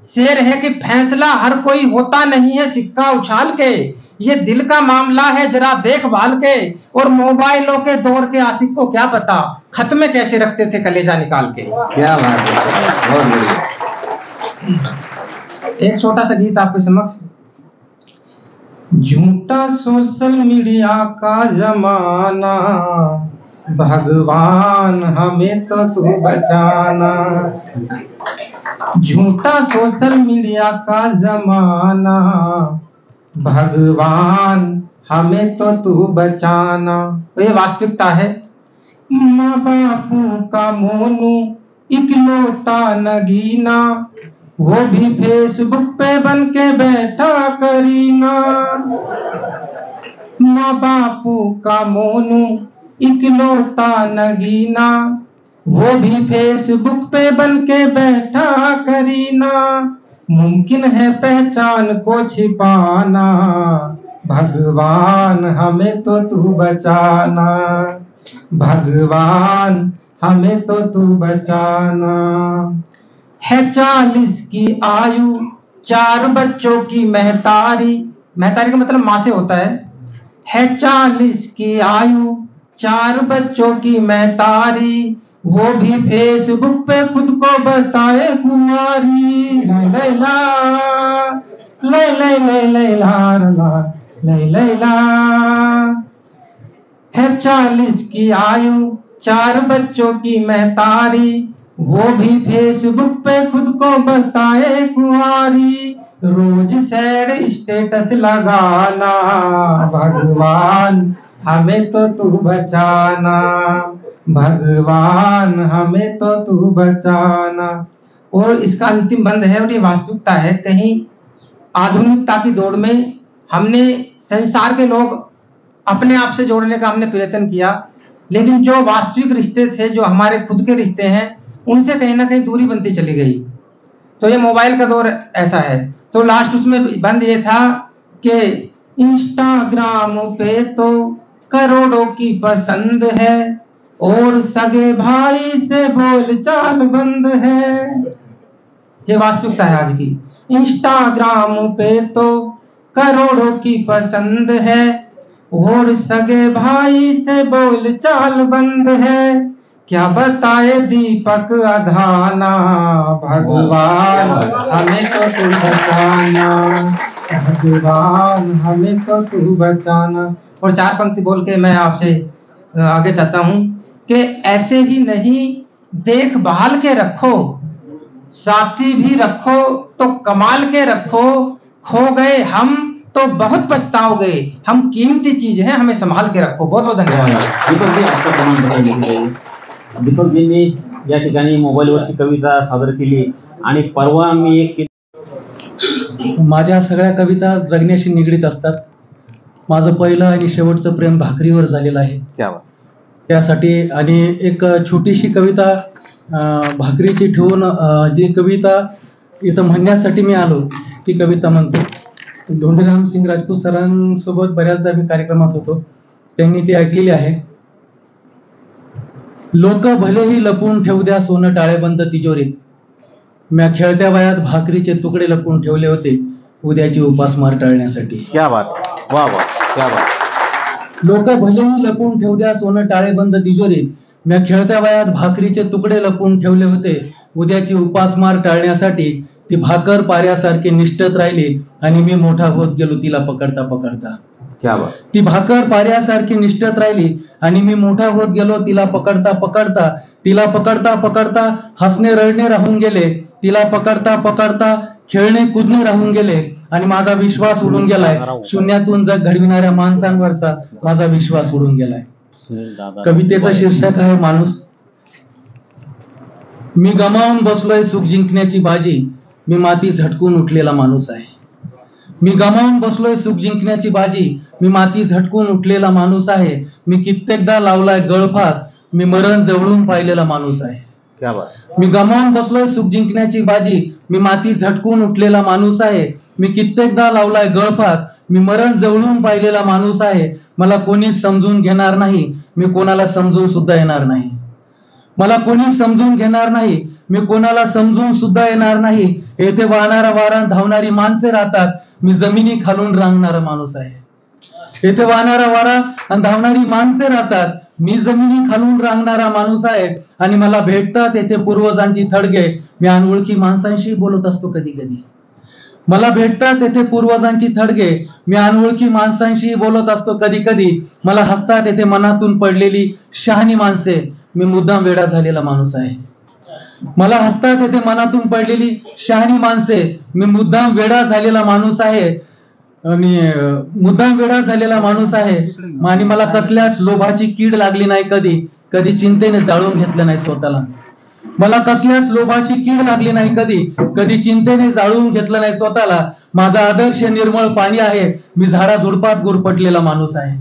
C: शेर है कि फैसला हर कोई होता नहीं है सिक्का उछाल के, ये दिल का मामला है जरा देखभाल के, और मोबाइलों के दौर के आशिक को क्या पता खत में कैसे रखते थे कलेजा निकाल के। क्या बात है, बहुत बढ़िया। एक छोटा सा गीत आपके समक्ष। झूठा सोशल मीडिया का जमाना, भगवान हमें तो तू बचाना। झूठा सोशल मीडिया का जमाना, भगवान हमें तो तू बचाना। तो ये वास्तविकता है। माँ बापू का मोनू इकलौता नगीना, वो भी फेसबुक पे बन के बैठा करीना। माँ बापू का मोनू इकलौता नगीना, वो भी फेसबुक पे बन के बैठा करीना। मुमकिन है पहचान को छिपाना, भगवान हमें तो तू बचाना। भगवान हमें तो तू बचाना। है 40 की आयु, 4 बच्चों की महतारी, महतारी का मतलब माँ से होता है 40 की आयु, 4 बच्चों की महतारी, वो भी फेसबुक पे खुद को बताए कुंवारी। लैला लैला है 40 की आयु, 4 बच्चों की महतारी, वो भी फेसबुक पे खुद को बताए कुंवारी। रोज सैड स्टेटस लगाना, भगवान हमें तो तू बचाना, भगवान हमें तो तू बचाना। और इसका अंतिम बंद है और ये वास्तविकता है। कहीं आधुनिकता की दौड़ में हमने संसार के लोग अपने आप से जोड़ने का हमने प्रयत्न किया, लेकिन जो वास्तविक रिश्ते थे, जो हमारे खुद के रिश्ते हैं, उनसे कहीं ना कहीं दूरी बनती चली गई। तो ये मोबाइल का दौर ऐसा है। तो लास्ट उसमें बंद ये था कि इंस्टाग्राम पे तो करोड़ों की पसंद है और सगे भाई से बोलचाल बंद है। ये वास्तविकता है आज की। इंस्टाग्राम पे तो करोड़ों की पसंद है और सगे भाई से बोलचाल बंद है। क्या बताए दीपक अधाना, भगवान हमें तो तू बचाना, भगवान हमें तो तू बचाना। और 4 पंक्ति बोल के मैं आपसे आगे चाहता हूँ कि ऐसे ही नहीं देखभाल के रखो, साथी भी रखो तो कमाल के रखो, खो गए हम तो बहुत पछताओगे, हम कीमती चीज है, हमें संभाल के रखो। बहुत बहुत धन्यवाद।
B: दीपकजींनी या ठिकाणी मोबाईलवरची कविता सादर केली आणि परवा मी एक
J: माझ्या सगळ्या कविता जगण्याशी निगडीत असतात। माझं पहिलं आणि शेवटचं प्रेम भाकरीवर झालेलं आहे त्यासाठी। आणि एक छोटीशी कविता भाकरीची ठेवून जी कविता इथं म्हणण्यासाठी मी आलो ती कविता म्हणतो। धोंडीराम सिंग राजपूत सरांसोबत बऱ्याचदा मी कार्यक्रमात होतो, त्यांनी ती ऐकलेली आहे। लोक भलेही लपून ठेवू द्या सोनं टाळेबंद तिजोरीत, म्या खेळत्या वयात भाकरीचे तुकडे लपून ठेवले होते उद्याची उपासमार टाळण्यासाठी।
B: क्या बात, वाह वाह, क्या बात।
J: लोक भलेही लपून ठेवू द्या सोनं टाळेबंद तिजोरीत, म्या खेळत्या वयात भाकरीचे तुकडे लपून ठेवले होते उद्याची उपासमार टाळण्यासाठी। ती भाकर पाऱ्यासारखी निष्ठत राहिली आणि मी मोठा होत गेलो तिला पकडता पकडता।
B: क्या बात।
J: ती भाकर पाऱ्यासारखी निष्ठत राहिली आणि मी मोठा होत गेलो तिला पकडता पकडता। तिला पकडता पकडता हसणे रडणे राहून गेले, तिला पकडता पकडता खेळणे कुदणे राहून गेले आणि माझा विश्वास उडून गेलाय। शून्यातून जग घडविणाऱ्या माणसांवरचा माझा विश्वास उडून गेलाय। कवितेचं शीर्षक आहे माणूस। मी गमावून बसलोय सुख जिंकण्याची बाजी, मी माती झटकून उठलेला माणूस आहे। मी गमावून बसलोय सुख जिंकण्याची बाजी, मी माती झटकून उठलेला माणूस आहे। मी कित्येकदा लावलाय गळफास, मी मरण जवळून पाहिलेला माणूस आहे।
B: क्या बात।
J: मी गमावून बसलोय सुख जिंकण्याची बाजी, मी माती झटकून उठलेला माणूस आहे। मी कित्येकदा लावलाय गळफास, मी मरण जवळून पाहिलेला माणूस आहे। मला कोणीच समजून घेणार नाही, मी कोणाला समजून सुद्धा येणार नाही। मला कोणी समजून घेणार नाही, मी कोणाला समजून सुद्धा येणार नाही। येथे वाहणारा वारा धावणारी माणसे राहतात, मी जमिनी खालून रांगणारा माणूस आहे। येथे वाहणारा वारा आणि धावणारी माणसे राहतात, मी जमिनी खालून रांगणारा माणूस आहे। आणि मला भेटतात येथे पूर्वजांची थडगे, मी अनोळखी माणसांशी बोलत असतो कधी कधी। मला भेटतात येथे पूर्वजांची थडगे, मी अनोळखी माणसांशी बोलत असतो कधी कधी। मला हसतात येथे मनातून पडलेली शहाणी माणसे, मी मुद्दाम वेडा झालेला माणूस आहे। मला हसतात येथे मनातून पडलेली शहाणी माणसे, मी मुद्दाम वेडा झालेला माणूस आहे। आणि मुद्दाम वेडा झालेला माणूस आहे। आणि मला कसल्याच लोभाची कीड लागली नाही कधी, कधी चिंतेने जाळून घेतलं नाही स्वतःला। मला कसल्याच लोभाची कीड लागली नाही कधी, कधी चिंतेने जाळून घेतलं नाही स्वतःला। माझा आदर्श निर्मळ पाणी आहे, मी झाडा झुडपात गुरफटलेला माणूस आहे।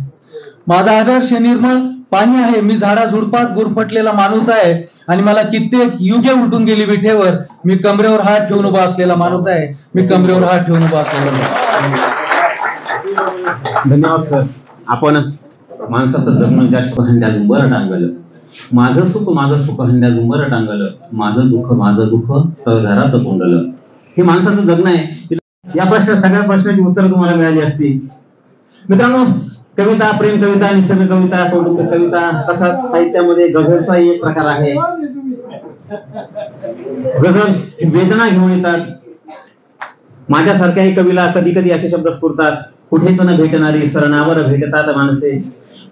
J: माझा आदर्श निर्मळ पाणी आहे, मी झाडा झुडपात गुरफटलेला माणूस आहे। आणि मला कित्येक युगे उलटून गेली विठेवर, मी कमरेवर हात ठेवून उभा असलेला माणूस आहे। मी कमरेवर हात ठेवून उभा असलेला।
B: धन्यवाद सर। आपण माणसाचं जगणं ज्या हंड्या झुंबर टांगलं, माझं सुख हंड्या झुंबर टांगलं, माझं दुःख तर घरात कोंडलं, हे माणसाचं जगणं आहे। या सगळ्या प्रश्नाची उत्तर तुम्हाला मिळाली असती। मित्रांनो, कविता, प्रेम कविता, निसर्ग कविता, कौटुंबिक कविता, तसाच साहित्यामध्ये गझलचाही एक प्रकार आहे। गझल वेदना घेऊन येतात। माझ्यासारख्याही कवीला कधी कधी असे शब्द स्फुरतात, कुठेच न भेटणारी सरणावर भेटतात माणसे,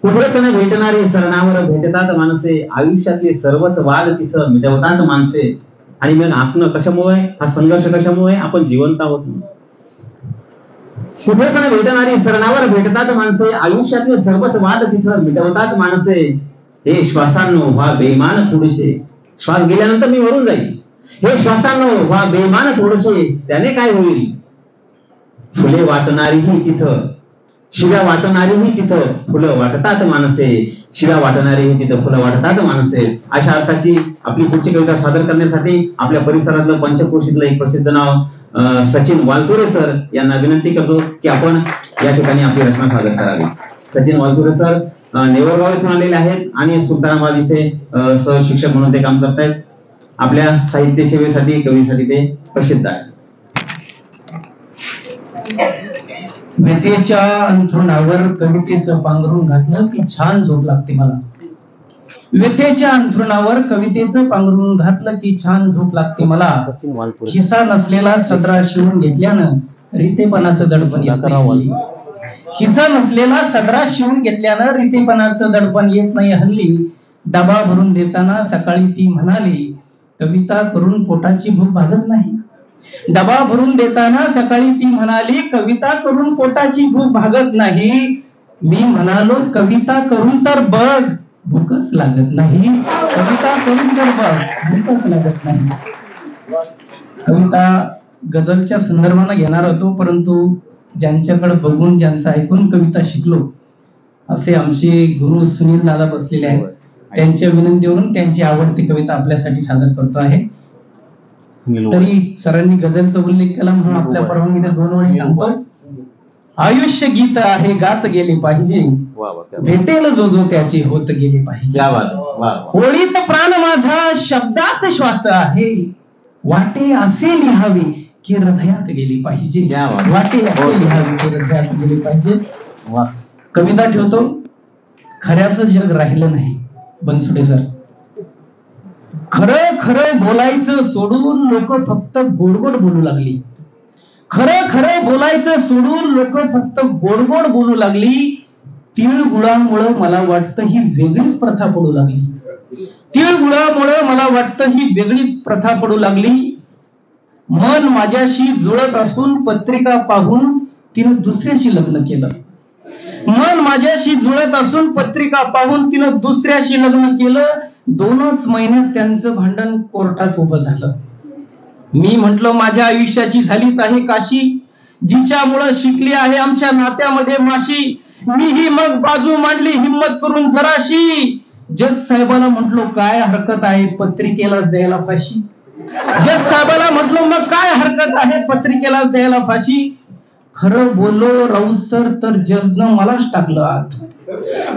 B: कुठेच न भेटणारी सरणावर भेटतात माणसे, आयुष्यातले सर्वच वाद तिथं मिटवतात माणसे। आणि मग हसणं कशामुळे, हा संघर्ष कशामुळे, आपण जिवंत आहोत। कुठेच भेटणारी सरणावर भेटतात माणसे, आयुष्यातले सर्वच वाद तिथं मिटवतात माणसे. हे श्वासांनो व्हा बेमान थोडेसे, श्वास गेल्यानंतर मी मरून जाईल. हे श्वासांनो व्हा बेमान थोडेसे, त्याने काय होईल? फुले वाटणारीही तिथं, शिव्या वाटणारीही तिथं फुलं वाटतात माणसे, शिव्या वाटणारीही तिथं फुलं वाटतात माणसे. अशा अर्थाची आपली पुढची कविता सादर करण्यासाठी आपल्या परिसरातलं पंचक्रोशीतलं एक प्रसिद्ध नाव सचिन वालचुरे सर यांना विनंती करतो की आपण या ठिकाणी आपली रचना सादर करावी. सचिन वालचुरे सर नेवरगाव येथून आलेले आहेत आणि सुलतानाबाद इथे सहशिक्षक म्हणून ते काम करतायत. आपल्या साहित्य सेवेसाठी कवीसाठी ते प्रसिद्ध आहे.
J: व्यथेच्या अंथरुणावर कवितेचं पांघरून घातलं की छान झोप लागते मला. व्यथेच्या अंथरुणावर कवितेचं पांघरून घातलं की छान झोप लागते मला. खिसा नसलेला सदरा शिवून घेतल्यानं रितेपणाचं दडपण येत नाही. खिसा नसलेला सदरा शिवून घेतल्यानं रितेपणाचं दडपण येत नाही हल्ली. डबा भरून देताना सकाळी ती म्हणाली, कविता करून पोटाची भूक भागत नाही. डबा भरून देताना सकाळी ती म्हणाली, कविता करून पोटाची भूक भागत नाही. मी म्हणालो, कविता करून तर बघ, भूकच लागत नाही. कविता करून तर बघ, भूकच लागत नाही. कविता गझलच्या संदर्भाने घेणार होतो, परंतु ज्यांच्याकडे बघून ज्यांचं ऐकून कविता शिकलो असे आमचे गुरु सुनील दादा बसलेले आहेत. त्यांच्या विनंतीवरून त्यांची आवडती कविता आपल्यासाठी सादर करतो आहे. तरी सरांनी गझलचा उल्लेख केला म्हणून आपल्या परवानगीने 2 ओळी सांगतो. आयुष्य गीत आहे गात गेले पाहिजे, भेटेल जो जो त्याचे होत गेले पाहिजे. ओळीत प्राण माझा शब्दात श्वास आहे, वाटे असे लिहावे की हृदयात गेली पाहिजे. वाटे असे लिहावे की हृदयात गेली पाहिजे. कविता ठेवतो. खऱ्याचं जग राहिलं नाही बनसुडे सर. खरं खरं बोलायचं सोडून लोक फक्त गोडगोड बोलू लागली. खरं खरं बोलायचं सोडून लोक फक्त गोडगोड बोलू लागली. तिळगुळामुळं मला वाटतं ही वेगळीच प्रथा पडू लागली. तिळगुळामुळं मला वाटतं ही वेगळीच प्रथा पडू लागली. मन माझ्याशी जुळत असून पत्रिका पाहून तिनं दुसऱ्याशी लग्न केलं. मन माझ्याशी जुळत असून पत्रिका पाहून तिनं दुसऱ्याशी लग्न केलं. 2च महिन्यात त्यांचं भांडण कोर्टात उभं झालं. मी म्हंटल, माझ्या आयुष्याची झालीच आहे काशी, जिच्यामुळं शिकली आहे आमच्या नात्यामध्ये माशी. मीही मग बाजू मांडली हिम्मत करून जराशी. जज साहेबाला म्हटलो, काय हरकत आहे पत्रिकेलाच द्यायला फाशी. जज साहेबाला म्हटलो, मग काय हरकत आहे पत्रिकेलाच द्यायला फाशी. खरं बोललो राऊत सर तर जजनं मलाच टाकलं आत.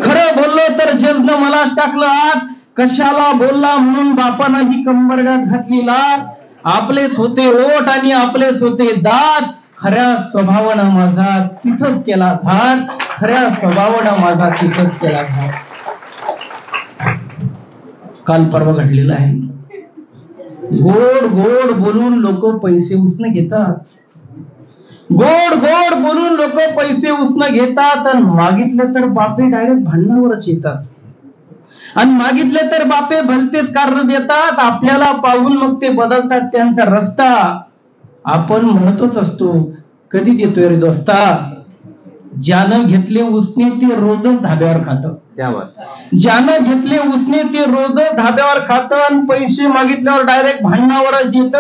J: खरं बोललो तर जजनं मलाच टाकलं आत. कशाला बोलला म्हणून बापानं ही कंबरड्यात घातली लात. आपलेच होते ओठ आणि आपलेच होते दात. खऱ्या स्वभावानं माझा तिथंच केला घात. खऱ्या स्वभावानं माझा तिथंच केला घात. काल परवा घडलेलं आहे. गोड गोड बोलून लोक पैसे उसने घेतात. गोड गोड बोलून लोक पैसे उसने घेतात आणि मागितलं तर बापे डायरेक्ट भांडणावरच येतात. आणि मागितले तर बापे भलतेच कारण देतात. आपल्याला पाहून मग ते बदलतात त्यांचा रस्ता. आपण म्हणतच असतो, कधी देतोय रे दोस्ता. ज्यानं घेतले उसने ते रोजच धाब्यावर खात. ज्यानं घेतले उसने ते रोजच धाब्यावर खात आणि पैसे मागितल्यावर डायरेक्ट भांडणावरच येत.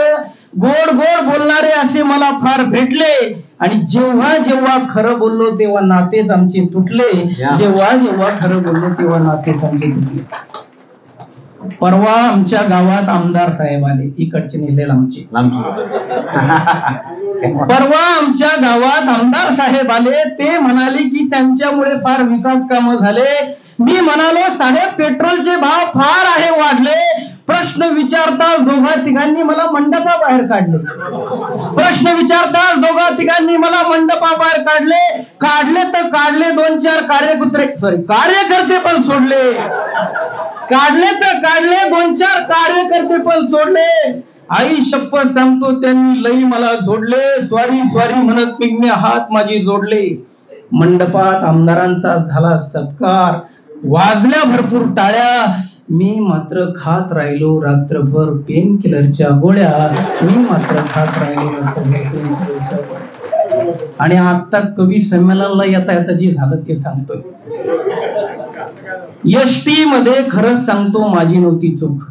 J: गोड गोड बोलणारे असे मला फार भेटले आणि जेव्हा जेव्हा खरं बोललो तेव्हा नातेच आमचे तुटले. जेव्हा जेव्हा खरं बोललो तेव्हा नातेच आमचे तुटले. परवा आमच्या गावात आमदार साहेब आले, इकडचे नेलेल आमचे. परवा आमच्या गावात आमदार साहेब आले. ते म्हणाले की त्यांच्यामुळे फार विकास कामं झाले. मी म्हणालो, साहेब पेट्रोलचे भाव फार आहे वाढले. प्रश्न विचारताच दोघा तिघांनी मला मंडपाबाहेर काढले. प्रश्न विचारताच दोघा तिघांनी मला मंडपाबाहेर काढले. काढले तर काढले 2-4 कार्यकर्ते पण सोडले. काढले तर काढले 2-4 कार्यकर्ते पण सोडले. आई शपथ सांगतो त्यांनी लई मला जोडले. स्वारी स्वारी म्हणत पिगमे हात माझी जोडले. मंडपात आमदारांचा झाला सत्कार. वाजल्या भरपूर टाळ्या. मी मात्र खात राहिलो रात्रभर पेन किलरच्या गोळ्या. मी मात्र खात राहिलो रात्रभर पेन किलरच्या गोळ्या. आणि आता कवी संमेलनाला येता येता जे झालं ते सांगतोय. एसटी मध्ये खरंच सांगतो माझी नव्हती चूक.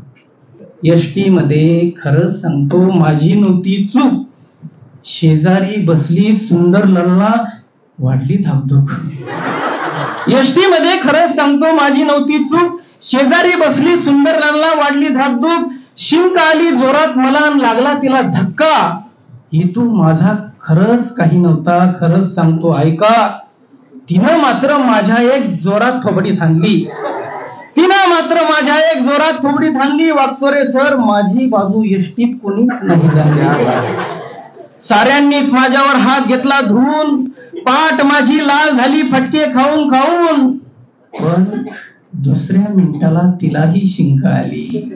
J: एसटी मध्ये खरंच सांगतो माझी नव्हती चूक. शेजारी बसली सुंदर लल्ला वाढली धाकधूक. एसटी मध्ये खरंच सांगतो माझी नव्हती चूक. शेजारी बसली सुंदर लल्ला वाढली धाकधूक. शिंक आली जोरात मला लागला तिला धक्का. हेतू माझा खरंच काही नव्हता, खरंच सांगतो ऐका. तिनं मात्र माझ्या एक जोरात थोबडी थांबली. तिनं मात्र माझ्या एक जोरात थोबडी थांबली. वाकचोरे सर माझी बाजू एसटीत कोणीच नाही झाली. साऱ्यांनीच माझ्यावर हात घेतला धुवून. पाठ माझी लाल झाली फटके खाऊन खाऊन. पण दुसऱ्या मिनिटाला तिलाही शिंक आली.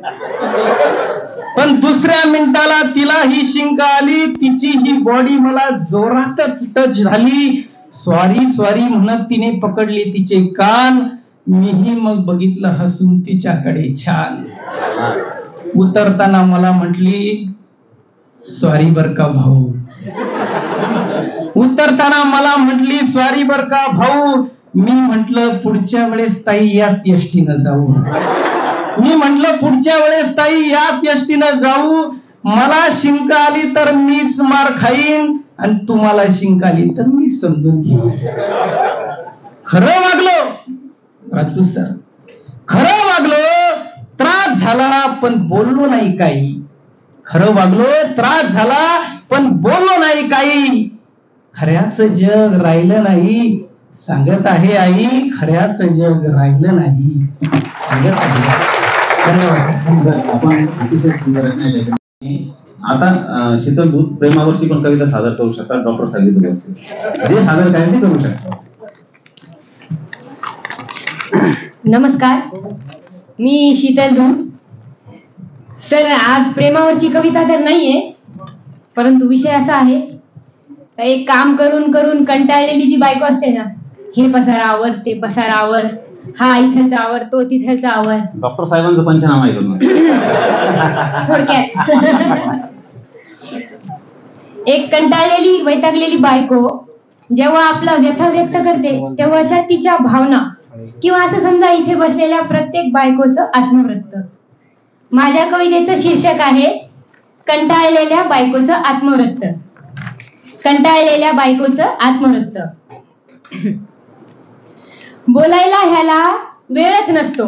J: पण दुसऱ्या मिनिटाला तिलाही शिंक आली. तिची ही बॉडी मला जोरातच टच झाली. सॉरी सॉरी म्हणत तिने पकडले तिचे कान. मीही मग बघितलं हसून तिच्याकडे छान. उतरताना मला म्हटली सॉरी बर का भाऊ. उतरताना मला म्हटली सॉरी बर का भाऊ. मी म्हंटल पुढच्या वेळेस ताई याच एसटीनं जाऊ. मी म्हंटल पुढच्या वेळेस ताई याच एसटीनं जाऊ. मला शिंक आली तर मीच मार खाईन आणि तुम्हाला शिंक आली तर मी समजून घेईन. खरं वागलो राजपूत सर, खरं वागलो. त्रास झाला पण बोललो नाही काही. खरं वागलो, त्रास झाला पण बोललो नाही काही. खऱ्याच जग राहिलं नाही सांगत आहे आई. खऱ्याच जग राहिलं नाही सांगत आहे. धन्यवाद.
B: आपण अतिशय सुंदर आता शीतल दूत प्रेमावरची पण कविता सादर करू शकतात. डॉक्टर सांगितलं जे सादर करायचं ते करू शकतात.
K: नमस्कार, मी शीतल दूत. सर आज प्रेमावरची कविता तर नाहीये, परंतु विषय असा आहे एक काम करून करून कंटाळलेली जी बायको असते ना, हे पसारावर ते पसारावर, हा इथलचा आवर तो तिथलचा आवर.
B: डॉक्टर साहेबांचं पंचनामा आहे
K: थोडक्यात एक कंटाळलेली वैतागलेली बायको जेव्हा आपला व्यथा व्यक्त करते तेव्हाच्या तिच्या भावना, किंवा असं समजा इथे बसलेल्या प्रत्येक बायकोचं आत्मवृत्त. माझ्या कवितेचं शीर्षक आहे कंटाळलेल्या बायकोचं आत्मवृत्त. कंटाळलेल्या बायकोचं आत्मवृत्त. बोलायला ह्याला वेळच नसतो.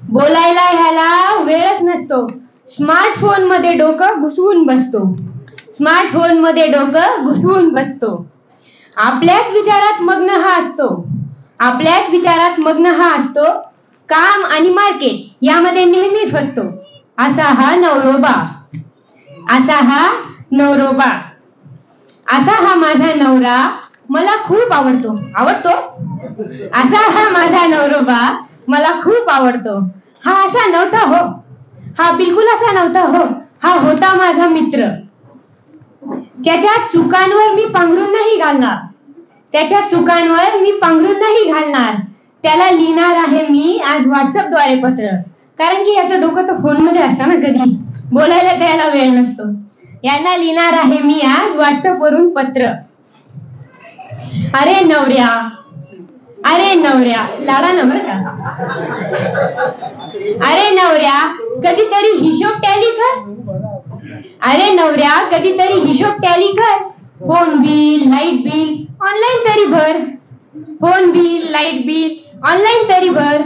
K: बोलायला ह्याला वेळच नसतो. स्मार्टफोन मध्ये डोकं घुसवून बसतो. स्मार्टफोन मध्ये डोकं घुसवून बसतो. आपल्याच विचारात मग्न हा असतो. आपल्याच विचारात मग्न हा असतो. काम आणि मार्केट यामध्ये नेहमी फसतो. असा हा नवरोबा. असा हा नवरोबा. असा हा माझा नवरा मला खूप आवडतो. आवडतो असा हा माझा नवरोबा मला खूप आवडतो. हा असा नव्हता हो. हा बिलकुल असा नव्हता हो. हा होता माझा मित्र. त्याच्या चुकांवर मी पांघरून नाही घालणार. त्याच्या चुकांवर मी पांघरून नाही घालणार. त्याला लिहिणार आहे मी आज व्हॉट्सअपद्वारे पत्र. कारण की याचं डोकं तर फोनमध्ये असतं ना, कधी बोलायला त्याला वेळ नसतो. यांना लिहिणार आहे मी आज व्हॉट्सअप वरून पत्र. अरे नवऱ्या, अरे नवऱ्या, लाडा नवर का. अरे नवऱ्या कधीतरी हिशोब टॅली कर. अरे नवऱ्या कधीतरी हिशोब टॅली कर. Phone bill, light bill online तरी भर. Phone bill, light bill online तरी भर.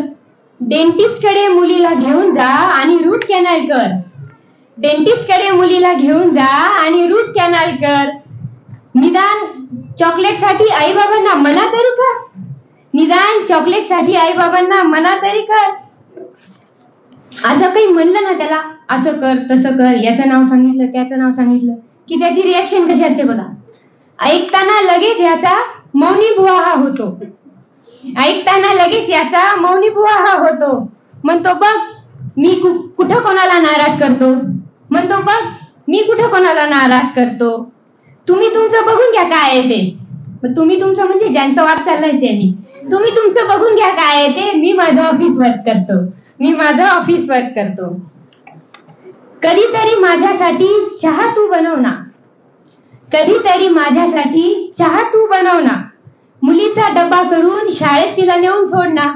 K: डेंटिस्ट कडे मुलीला घेऊन जा आणि रूट कॅनल कर. डेंटिस्ट कडे मुलीला घेऊन जा आणि रूट कॅनल कर. निदान चॉकलेट साठी आई बाबांना मना तरी कर. निदान चॉकलेट साठी आई बाबांना मना तरी कर. असं काही म्हणलं ना त्याला, असं कर तसं कर, याचं नाव सांगितलं त्याचं नाव सांगितलं की त्याची रिॲक्शन कशी असते बघा. ऐकताना लगेच याचा मौनी बुवा हा होतो. ऐकताना लगेच याचा मौनी बुवा हा होतो. म्हणतो बघ मी कुठं कोणाला नाराज करतो. म्हणतो बघ मी कुठं कोणाला नाराज करतो. तुम्ही तुमचं बघून घ्या काय आहे ते. तुम्ही तुमचं म्हणजे ज्यांचा वाद चाललाय त्यांनी. तुम्ही तुमचं बघून घ्या काय आहे ते. मी माझं ऑफिस वर्क करतो. मी माझं ऑफिस वर्क करतो. कधीतरी माझ्यासाठी चहा तू बनव ना. कधीतरी माझ्यासाठी चहा तू बनव ना. मुलीचा डबा करून शाळेत तिला नेऊन सोड ना.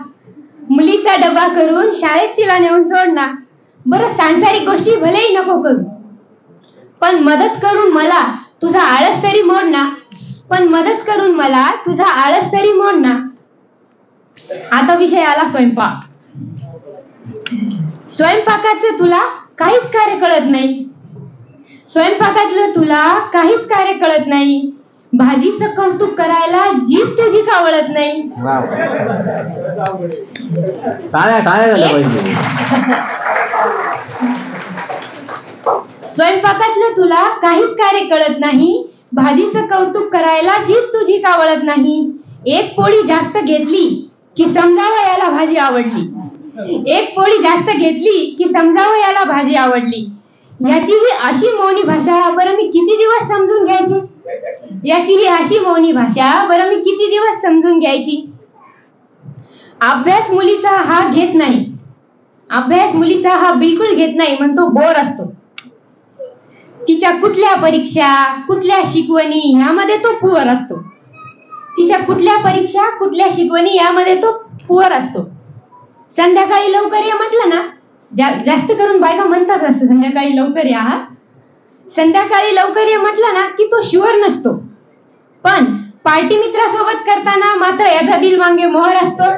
K: मुलीचा डबा करून शाळेत तिला नेऊन सोड ना. बरं, सांसारिक गोष्टी भलेही नको करू, पण मदत करून मला तुझा आळस तरी मोड ना. पण मदत करून मला तुझा आळस तरी मोड ना. आता विषय आला स्वयंपाक. स्वयंपाकाचं तुला काहीच कार्य कळत नाही. स्वयंपाकातलं तुला काहीच कार्य कळत नाही. भाजीचं कौतुक करायला जीभ तुझी का वळत नाही. स्वयंपाकातलं तुला काहीच कार्य कळत नाही. भाजीचं कौतुक करायला जीभ तुझी का वळत नाही. एक पोळी जास्त घेतली की समजावं याला भाजी आवडली. एक पोळी जास्त घेतली की समजावं याला भाजी आवडली. याची ही अशी मौनी भाषा, बरं मी किती दिवस समजून घ्यायची. याची ही अशी मौनी भाषा, बरं मी किती दिवस समजून घ्यायची. अभ्यास मुलीचा हा घेत नाही. अभ्यास मुलीचा हा बिलकुल घेत नाही, म्हणतो बोर असतो. तिच्या कुठल्या परीक्षा, कुठल्या शिकवणी यामध्ये तो पुअर असतो. तिच्या कुठल्या परीक्षा, कुठल्या शिकवणी यामध्ये तो पुअर असतो. संध्याकाळी लवकर या म्हटलं ना, जास्त करून बायका म्हणतात असं, संध्याकाळी लवकर या. संध्याकाळी लवकर या म्हटलं ना की तो शुअर नसतो. पण पार्टी मित्रासोबत करताना मात्र याचा दिल मांगे मोहर असतो.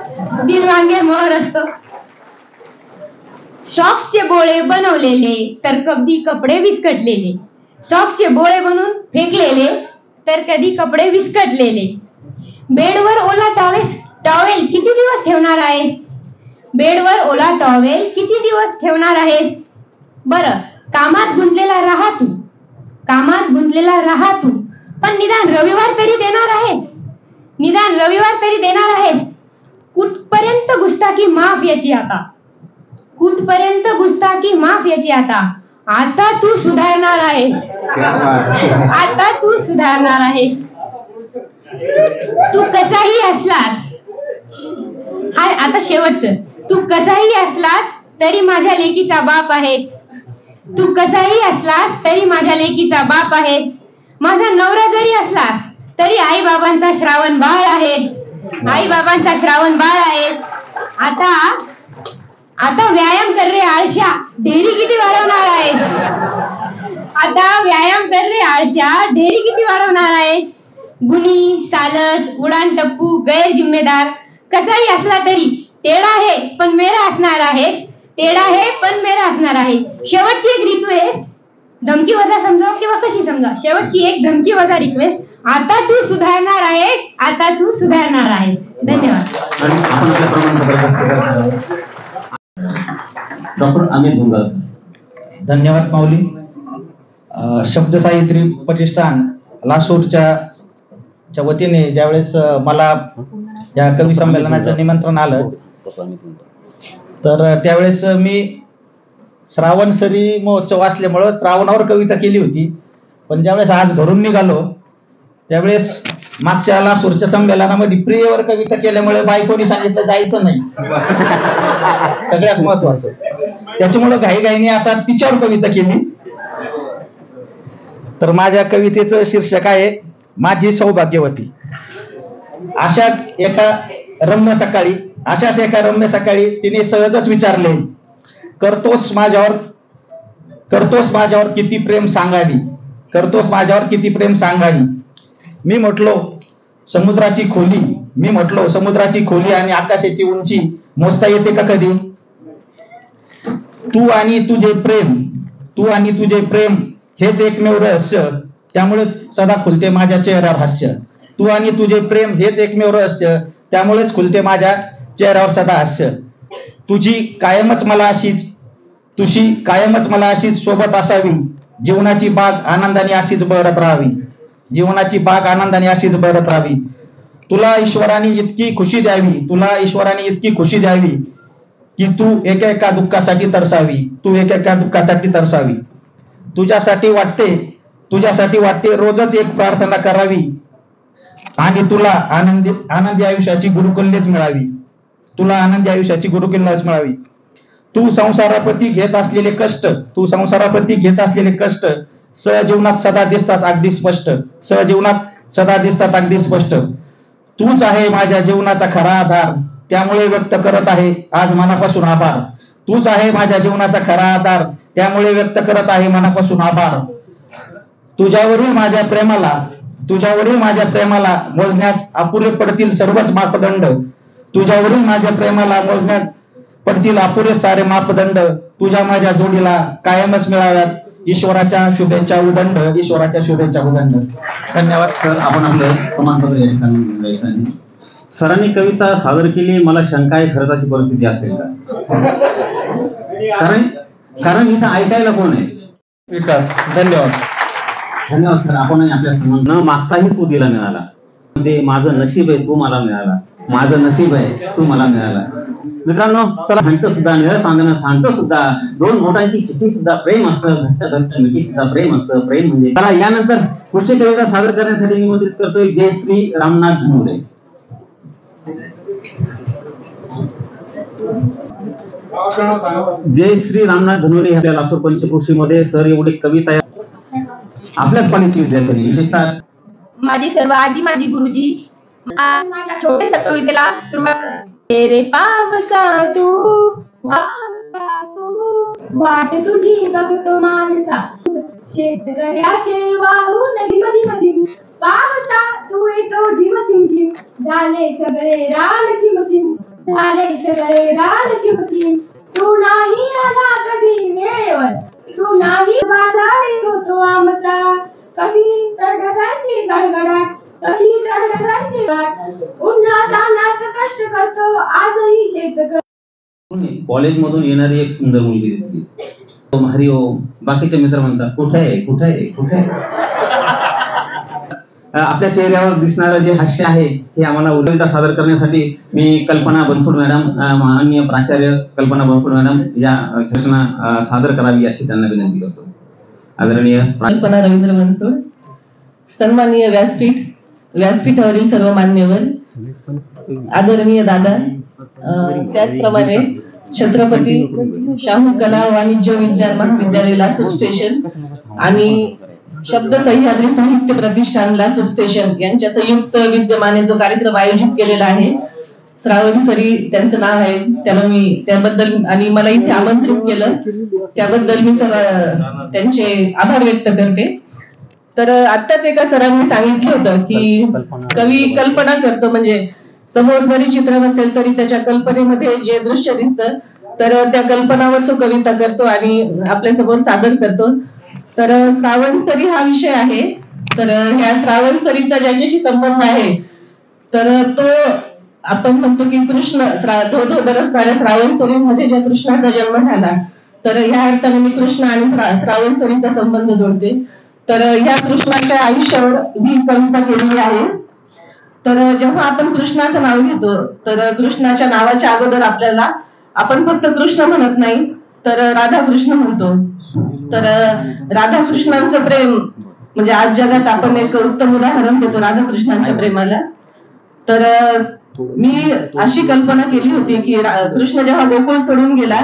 K: दिल मांगे मोहर असतो. सॉक्सचे बोळे बनवलेले तर कधी कपडे विस्कटलेले. सॉक्सचे बोळे बनवून फेकलेले तर कधी कपडे विस्कटलेले. बेडवर ओला टॉवेल किती दिवस ठेवणार आहेस. बेडवर ओला टॉवेल किती दिवस ठेवणार आहेस. बरं, कामात गुंतलेला राहा तू. कामात गुंतलेला राहा तू, पण निदान रविवार तरी देणार आहेस. निदान रविवार तरी देणार आहेस. कुठपर्यंत गुस्ताखी माफ याची आता. कुठपर्यंत गुस्ताखी माफ याची आता. आता तू सुधारणार आहेस. आता तू सुधारणार आहेस. तू कसाही असलास, हाय आता शेवटचं, तू कसाही असलास तरी माझ्या लेकीचा बाप आहेस. तू कसाही असलास तरी माझ्या लेकीचा बाप आहेस. माझा नवरा जरी असलास तरी आई बाबांचा श्रावण बाळ आहेस. आई बाबांचा श्रावण बाळ आहेस. आता व्यायाम कर रे आळशा, ढेरी किती वाढवणार आहेस. आता व्यायाम कर रे आळशा, ढेरी किती वाढवणार आहेस. गुणी, सालस, उडान टप्पू, गैर जिम्मेदार, कसाही असला तरी तेडा आहे पण मेरा असणार आहेस. तेडा आहे पण मेरा असणार आहे. शेवटची एक रिक्वेस्ट, धमकी वजा समजा किंवा कशी समजा, शेवटची एक धमकी वजा रिक्वेस्ट, आता तू सुधारणार आहेस. आता तू सुधारणार आहेस. धन्यवाद.
B: डॉक्टर अमित भुंगार.
L: धन्यवाद माऊली. शब्द साहित्री प्रतिष्ठान लासूरच्या वतीने ज्यावेळेस मला या कवी संमेलनाचं निमंत्रण आलं, तर त्यावेळेस मी श्रावण सरी महोत्सव असल्यामुळं श्रावणावर कविता केली होती. पण ज्यावेळेस आज घरून निघालो त्यावेळेस मागच्या लासूरच्या संमेलनामध्ये प्रियवर कविता केल्यामुळे बायकोनी सांगितलं जायचं नाही. सगळ्यात महत्वाचं, त्याच्यामुळं घाईघाईने आता तिच्यावर कविता केली. तर माझ्या कवितेचं शीर्षक आहे माझी सौभाग्यवती. अशाच एका रम्य सकाळी तिने सहजच विचारले, करतोस माझ्यावर किती प्रेम सांगावी. करतोस माझ्यावर किती प्रेम सांगावी. मी म्हटलो समुद्राची खोली आणि आकाशाची उंची मोजता येते का कधी. तू आणि तुझे प्रेम हेच एकमेव रहस्य, त्यामुळेच सदा खुलते माझ्या चेहऱ्यावर हास्य. तू आणि तुझे प्रेम हेच एकमेव रहस्य, त्यामुळेच खुलते माझ्या चेहऱ्यावर सदा हास्य. तुझी कायमच मला अशीच सोबत असावी. जीवनाची बाग आनंदाने अशीच बहरत राहावी. तुला ईश्वराने इतकी खुशी द्यावी की तू एका दुःखासाठी तरसावी. तुझ्यासाठी वाटते रोजच एक प्रार्थना करावी आणि तुला आनंदी आयुष्याची गुरुकुल्यच मिळावी. तू संसाराप्रती घेत असलेले कष्ट सहजीवनात सदा दिसतात अगदी स्पष्ट, सहजीवनात सदा दिसतात अगदी स्पष्ट. तूच आहे माझ्या जीवनाचा खरा आधार, त्यामुळे व्यक्त करत आहे आज मनापासून आभार. तूच आहे माझ्या जीवनाचा खरा आधार, त्यामुळे व्यक्त करत आहे मनापासून आभार. तुझ्यावरील माझ्या प्रेमाला मोजण्यास अपुरे पडतील सर्वच मापदंड. तुझ्यावरील माझ्या प्रेमाला मोजण्यास पडतील अपुरे सारे मापदंड. तुझ्या माझ्या जोडीला कायमच मिळाव्यात ईश्वराच्या शुभेच्छा उदंड, ईश्वराच्या शुभेच्छा उदंड.
B: धन्यवाद सर. आपण आपलं प्रमाणपत्र या ठिकाणी द्यायचं आहे. सरांनी कविता सादर केली. मला शंका आहे खर्चाची परिस्थिती असेल का? कारण इथं ऐकायला कोण आहे?
G: विकास. धन्यवाद.
B: धन्यवाद सर. आपणही आपल्या समोर न मागताही तू दिला मिळाला. म्हणजे माझं नशीब आहे तू मला मिळाला, माझं नशीब आहे तू मला मिळाला. मित्रांनो चला, म्हणतो सुद्धा निळं सांगणं सांगतो सुद्धा, दोन बोटांची चिठ्ठी सुद्धा प्रेम असतं, घट्ट घट्ट मिठी सुद्धा प्रेम असतं. प्रेम म्हणजे चला, यानंतर पुढची कविता सादर करण्यासाठी निमंत्रित करतोय जयश्री रामनाथ धनुरे. जयश्री रामनाथ धनुरे आपल्या लासूर पंचक्रोशीमध्ये सर एवढी कविता आपल्याच कॉलेजची विद्यार्थी, विशेषतः
K: माझी सर्व आजी माझी गुरुजी. माझ्या छोट्याशा कवितेला सुरुवात. रे पावसा तू वाट तुझी बघतो माणसा, शेतकऱ्याचे वाहून झिम पावसा तू येतो झिम झिम. झाले सगळे रान चिमचिम, झाले सगळे रान चिमचिम. तू नाही आला कधी वेळेवर, तू नाही बाजारी होतो आमचा. कधी तर ढगांची गडगडाट, कधी तर ढगांची गडगडाट. उन्हात तानात कष्ट करतो आजही शेतकरी.
B: कॉलेजमधून येणारी एक सुंदर मुलगी दिसली. हरी ओम. बाकीचे मित्र म्हणतात कुठे आहे कुठे आहे कुठे आहे. आपल्या चेहऱ्यावर दिसणारं जे हास्य आहे हे आम्हाला कविता सादर करण्यासाठी मी कल्पना बनसोड मॅडम, माननीय प्राचार्य कल्पना बनसोड मॅडम या सूचना सादर करावी अशी त्यांना विनंती करतो. आदरणीय
M: कल्पना रवींद्र बनसोड. सन्माननीय व्यासपीठावरील सर्व मान्यवर, आदरणीय दादा, त्याचप्रमाणे छत्रपती शाहू कला वाणिज्य विज्ञान महाविद्यालय लासूर स्टेशन आणि शब्द सह्याद्री साहित्य प्रतिष्ठान लासूर स्टेशन यांच्या संयुक्त विद्यमाने जो कार्यक्रम आयोजित केलेला आहे, श्रावण सरी त्यांचं नाव आहे, त्याबद्दल आणि मला इथे आमंत्रित केलं त्याबद्दल मी त्यांचे आभार व्यक्त करते. तर आत्ताच एका सरांनी सांगितलं होतं की कवी कल्पना करतो, म्हणजे समोर जरी चित्र नसेल तरी त्याच्या कल्पनेमध्ये जे दृश्य दिसतं तर त्या कल्पनावर तो कविता करतो आणि आपल्या समोर सादर करतो. तर श्रावण सरी हा विषय आहे. तर ह्या श्रावण सरीचा ज्याच्याशी संबंध आहे तर तो आपण म्हणतो की कृष्ण धो धो बरसणाऱ्या श्रावण सरीमध्ये ज्या कृष्णाचा जन्म झाला, तर ह्या अर्थाने मी कृष्ण आणि श्रावण सरीचा संबंध जोडते. तर ह्या कृष्णाच्या आयुष्यावर ही कविता केलेली आहे. तर जेव्हा आपण कृष्णाचं नाव घेतो तर कृष्णाच्या नावाच्या अगोदर आपण फक्त कृष्ण म्हणत नाही तर राधाकृष्ण म्हणतो. तर राधाकृष्णांचं प्रेम म्हणजे आज जगात आपण एक उत्तम उदाहरण देतो राधाकृष्णांच्या प्रेमाला. तर मी अशी कल्पना केली होती की कृष्ण जेव्हा गोकुळ सोडून गेला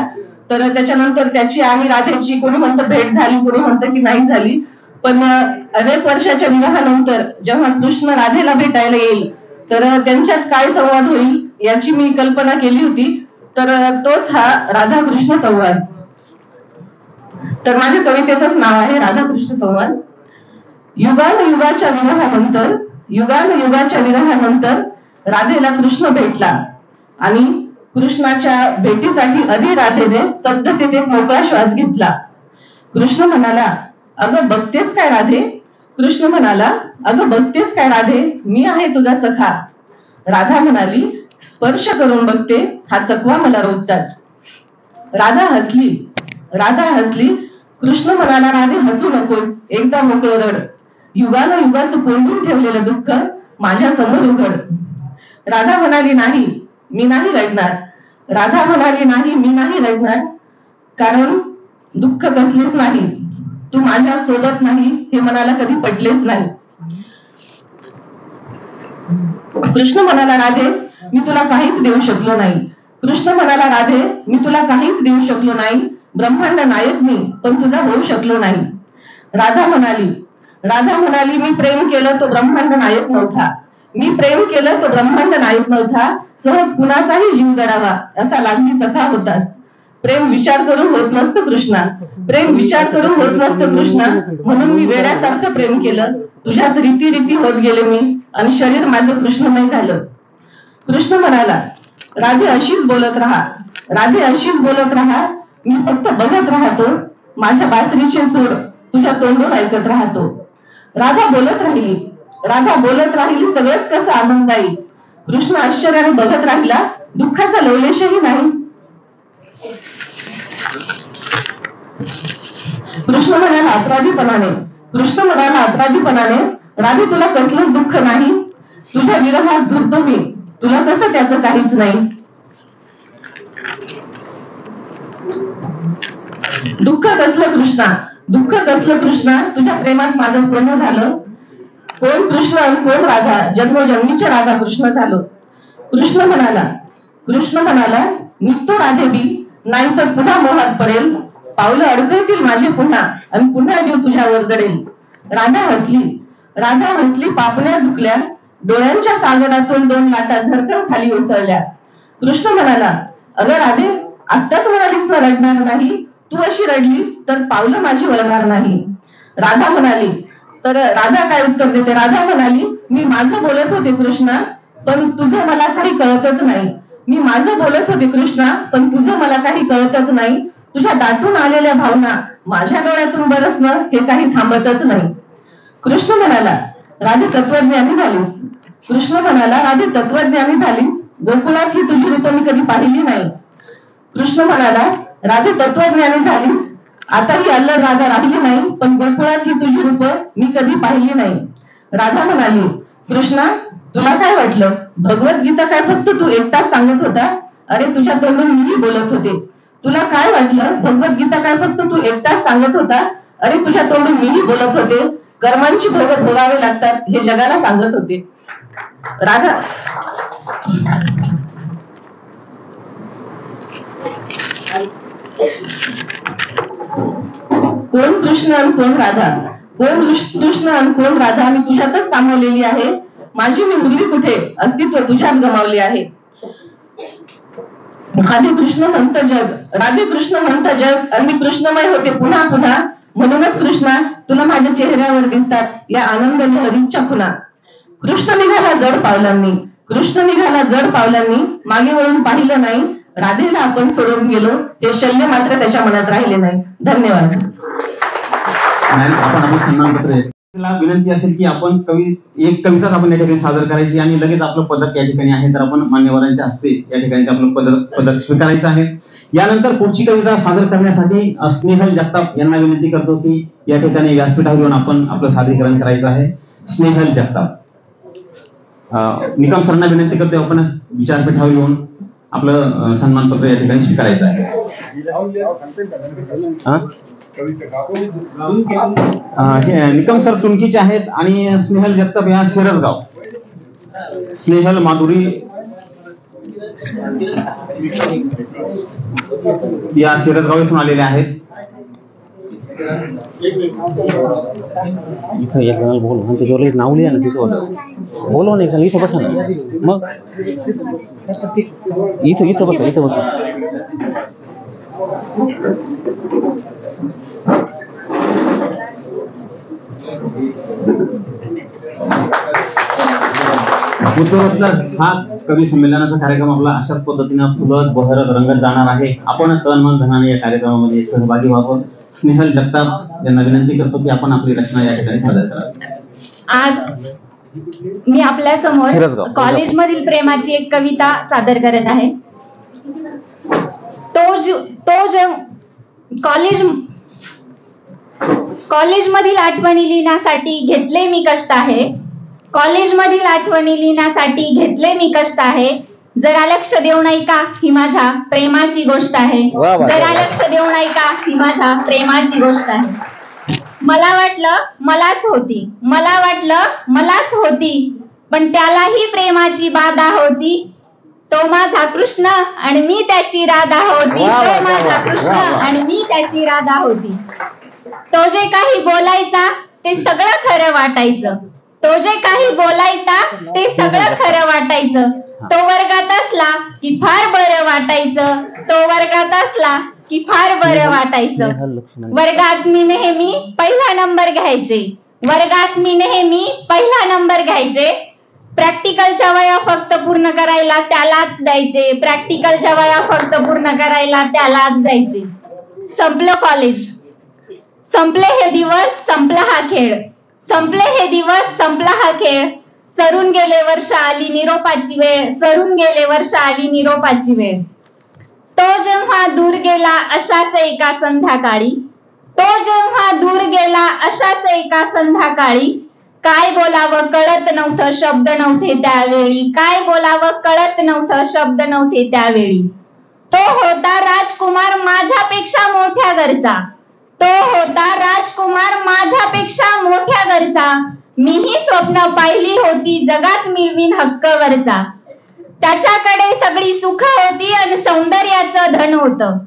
M: तर त्याच्यानंतर त्याची आणि राधेची कोणी म्हणतं भेट झाली, कोणी म्हणतं की नाही झाली, पण अनेक वर्षाच्या विवाहानंतर जेव्हा कृष्ण राधेला भेटायला येईल तर त्यांच्यात काय संवाद होईल याची मी कल्पना केली होती. तर तोच हा राधाकृष्ण संवाद. तर माझ्या कवितेचंच नाव आहे राधाकृष्ण संवाद. युगानुयुगाच्या विरहानंतर राधेला कृष्ण भेटला आणि कृष्णाच्या भेटीसाठी आधी राधेने स्तब्धतेत एक मोकळा श्वास घेतला. कृष्ण म्हणाला, अगं बघतेस काय राधे? कृष्ण म्हणाला, अगं बघतेस काय राधे, मी आहे तुझा सखा. राधा म्हणाली, स्पर्श करून बघते, हा चकवा मला रोजचाच. राधा हसली. कृष्ण म्हणाला, राधे हसू नकोस, एकदा मोकळं रड. युगाचं कोंडून ठेवलेलं दुःख माझ्या समोर उघड. राधा म्हणाली, नाही मी नाही रडणार, कारण दुःख कसलेच नाही, तू माझ्या सोबत नाही हे मनाला कधी पटलेच नाही. कृष्ण म्हणाला, राधे मी तुला काहीच देऊ शकलो नाही. ब्रह्मांड नायक मी पण तुझा होऊ शकलो नाही. राधा म्हणाली मी प्रेम केलं तो ब्रह्मांड नायक नव्हता. मी प्रेम केलं तो ब्रह्मांड नायक नव्हता. सहज कुणाचाही जीव जडावा असा लागली सखा होतास. प्रेम विचार करून होत नसतं कृष्णा. प्रेम विचार करून होत नसतं कृष्णा. म्हणून मी वेड्यासारखं प्रेम केलं. तुझ्यात रीती होत गेले मी आणि शरीर माझं कृष्णमय झालं. कृष्ण म्हणाला राधे अशीच बोलत राहा. राधे अशीच बोलत राहा. मी फक्त बघत राहतो. माझ्या बासरीचे सूर तुझ्या तोंडून ऐकत राहतो. राधा बोलत राहिली सगळंच कसं आनंददायी. कृष्ण आश्चर्याने बघत राहिला. दुःखाचा लवलेशही नाही. कृष्ण म्हणाला अपराधीपणाने राधे तुला कसलंच दुःख नाही. तुझ्या विरहात झुरतो मी. तुला कसं त्याचं काहीच नाही. दुःख कसलं कृष्णा. तुझ्या प्रेमात माझं सोनं झालं. कोण कृष्ण आणि कोण राधा. जन्मोजन्मीचे राधा कृष्ण झालो. कृष्ण म्हणाला निघतो राधे बी नाही तर पुन्हा मोहात पडेल. पावलं अडकळतील माझे पुन्हा आणि पुन्हा जीव तुझ्यावर जडेल. राधा हसली पापण्या झुकल्या. डोळ्यांच्या सागरातून 2 लाटा झरकन खाली उसळल्या. कृष्ण म्हणाला अगं राधे आत्ताच म्हणालीस ना रडणार नाही. तू अशी रडली तर पावलं माझी वळणार नाही. राधा काय उत्तर देते. राधा म्हणाली मी माझं बोलत होते कृष्णा पण तुझं मला काही कळतच नाही. मी माझं बोलत होते कृष्णा पण तुझं मला काही कळतच नाही. तुझ्या दाटून आलेल्या भावना माझ्या डोळ्यातून बरसणं हे काही थांबतच नाही. कृष्ण म्हणाला राधे तत्वज्ञानी झालीस. गोकुळात ही तुझी रूप मी कधी पाहिली नाही. कृष्ण म्हणाला राधे तत्वज्ञानी झालीस. आता ही अल्लड राधा राहिली नाही पण गोकुळात ही तुझी रूप मी कधी पाहिली नाही. राधा म्हणाली कृष्णा तुला काय वाटलं भगवद्गीता काय फक्त तू एकटाच सांगत होता. अरे तुझ्या तोंडून मीही बोलत होते. तुला काय वाटलं भगवद्गीता काय फक्त तू एकटाच सांगत होता. अरे तुझ्या तोंडून मीही बोलत होते. कर्मांची भोग भोगावे लागतात हे जगाला सांगत होते. राधा कोण कृष्ण आणि कोण राधा मी तुझ्यातच सामावलेली आहे. माझी मी मुलगी कुठे अस्तित्व तुझ्यात गमावले आहे. राधे कृष्ण म्हणत जग आणि कृष्णमय होते पुन्हा पुन्हा. म्हणूनच कृष्णा तुला माझ्या चेहऱ्यावर दिसतात या आनंद लहरीच्या खुणा. कृष्ण निघाला जड पावलांनी मागे वळून पाहिलं नाही. राधेला आपण सोडून गेलो हे शल्य मात्र त्याच्या मनात राहिले नाही. धन्यवाद.
B: आपण सन्मानपत्र विनंती असेल की आपण एक कविताच आपण या ठिकाणी सादर करायची आणि लगेच आपलं पदक या ठिकाणी आहे तर आपण मान्यवरांच्या हस्ते या ठिकाणी आपलं पदक स्वीकारायचं आहे. यानंतर पुढची कविता सादर करण्यासाठी स्नेहल जगताप यांना विनंती करतो की या ठिकाणी व्यासपीठावर येऊन आपण आपलं सादरीकरण करायचं आहे. स्नेहल जगताप निकम सरांना विनंती करतो आपण विचारपीठावर येऊन आपलं सन्मानपत्र या ठिकाणी स्वीकारायचं आहे. निकम सर तुर्कीचे आहेत आणि स्नेहल जगताप या सिरसगाव. स्नेहल माधुरी या सिरसगाव इथून आलेले आहेत.
N: इथं एक जणाला बोलू आणि त्याच्यावर एक नाव लिहा ना तिचं बोलव ना इथं बसा ना मग इथं बसा
B: उत्तरोत्तर हा कवी संमेलनाचा कार्यक्रम आपला अशाच पद्धतीनं फुलत बहरत रंगत जाणार आहे. आपण तन मन धनाने या कार्यक्रमामध्ये सहभागी व्हावं. स्नेहल जगताप यांना विनंती करतो की आपण आपली रचना या ठिकाणी सादर करावी.
O: आज मी आपल्या समोर कॉलेजमधील प्रेमाची एक कविता सादर करत आहे. कॉलेजमधील आठवणी लिहिण्यासाठी घेतले मी कष्ट आहे. कॉलेजमधील आठवणी लिहिण्यासाठी घेतले मी कष्ट आहे. जरा लक्ष देऊ नाही का ही माझ्या प्रेमाची गोष्ट आहे. जरा लक्ष देऊ नाही का ही माझ्या प्रेमाची गोष्ट आहे. मला वाटलं मलाच होती पण त्यालाही प्रेमाची बाधा होती. तो माझा कृष्ण आणि मी त्याची राधा होती. तो माझा कृष्ण आणि मी त्याची राधा होती. तो जे काही बोलायचा ते सगळं खरं वाटायचं. तो जे काही बोलायचा ते सगळं खरं वाटायचं. तो वर्गात असला की फार बरं वाटायचं. तो वर्गात असला की फार बरं वाटायचं. वर्गात मी नेहमी पहिला नंबर घ्यायचे. वर्गात मी नेहमी पहिला नंबर घ्यायचे. प्रॅक्टिकलच्या वया फक्त पूर्ण करायला त्यालाच द्यायचे. प्रॅक्टिकलच्या वया फक्त पूर्ण करायला त्यालाच द्यायचे. संपलं कॉलेज, संपले हे दिवस, संपला हा खेळ. संपले हे दिवस, संपला हा खेळ. सरून गेले वर्ष, आली निरोपाची वेळ. सरून गेले वर्ष, आली निरोपाची वेळ. तो जेव्हा दूर गेला अशाच एका संध्याकाळी. तो जेव्हा दूर गेला अशाच एका संध्याकाळी. काय बोलावं कळत नव्हतं, शब्द नव्हते त्यावेळी. काय बोलावं कळत नव्हतं, शब्द नव्हते त्यावेळी. तो होता राजकुमार माझ्यापेक्षा मोठ्या घरचा. तो होता राजकुमार माझ्यापेक्षा मोठ्या घरचा. मीही स्वप्न पाहिली होती जगात मिळवीन हक्कवरचा. त्याच्याकडे सगळी सुख होती आणि सौंदर्याचं धन होतं.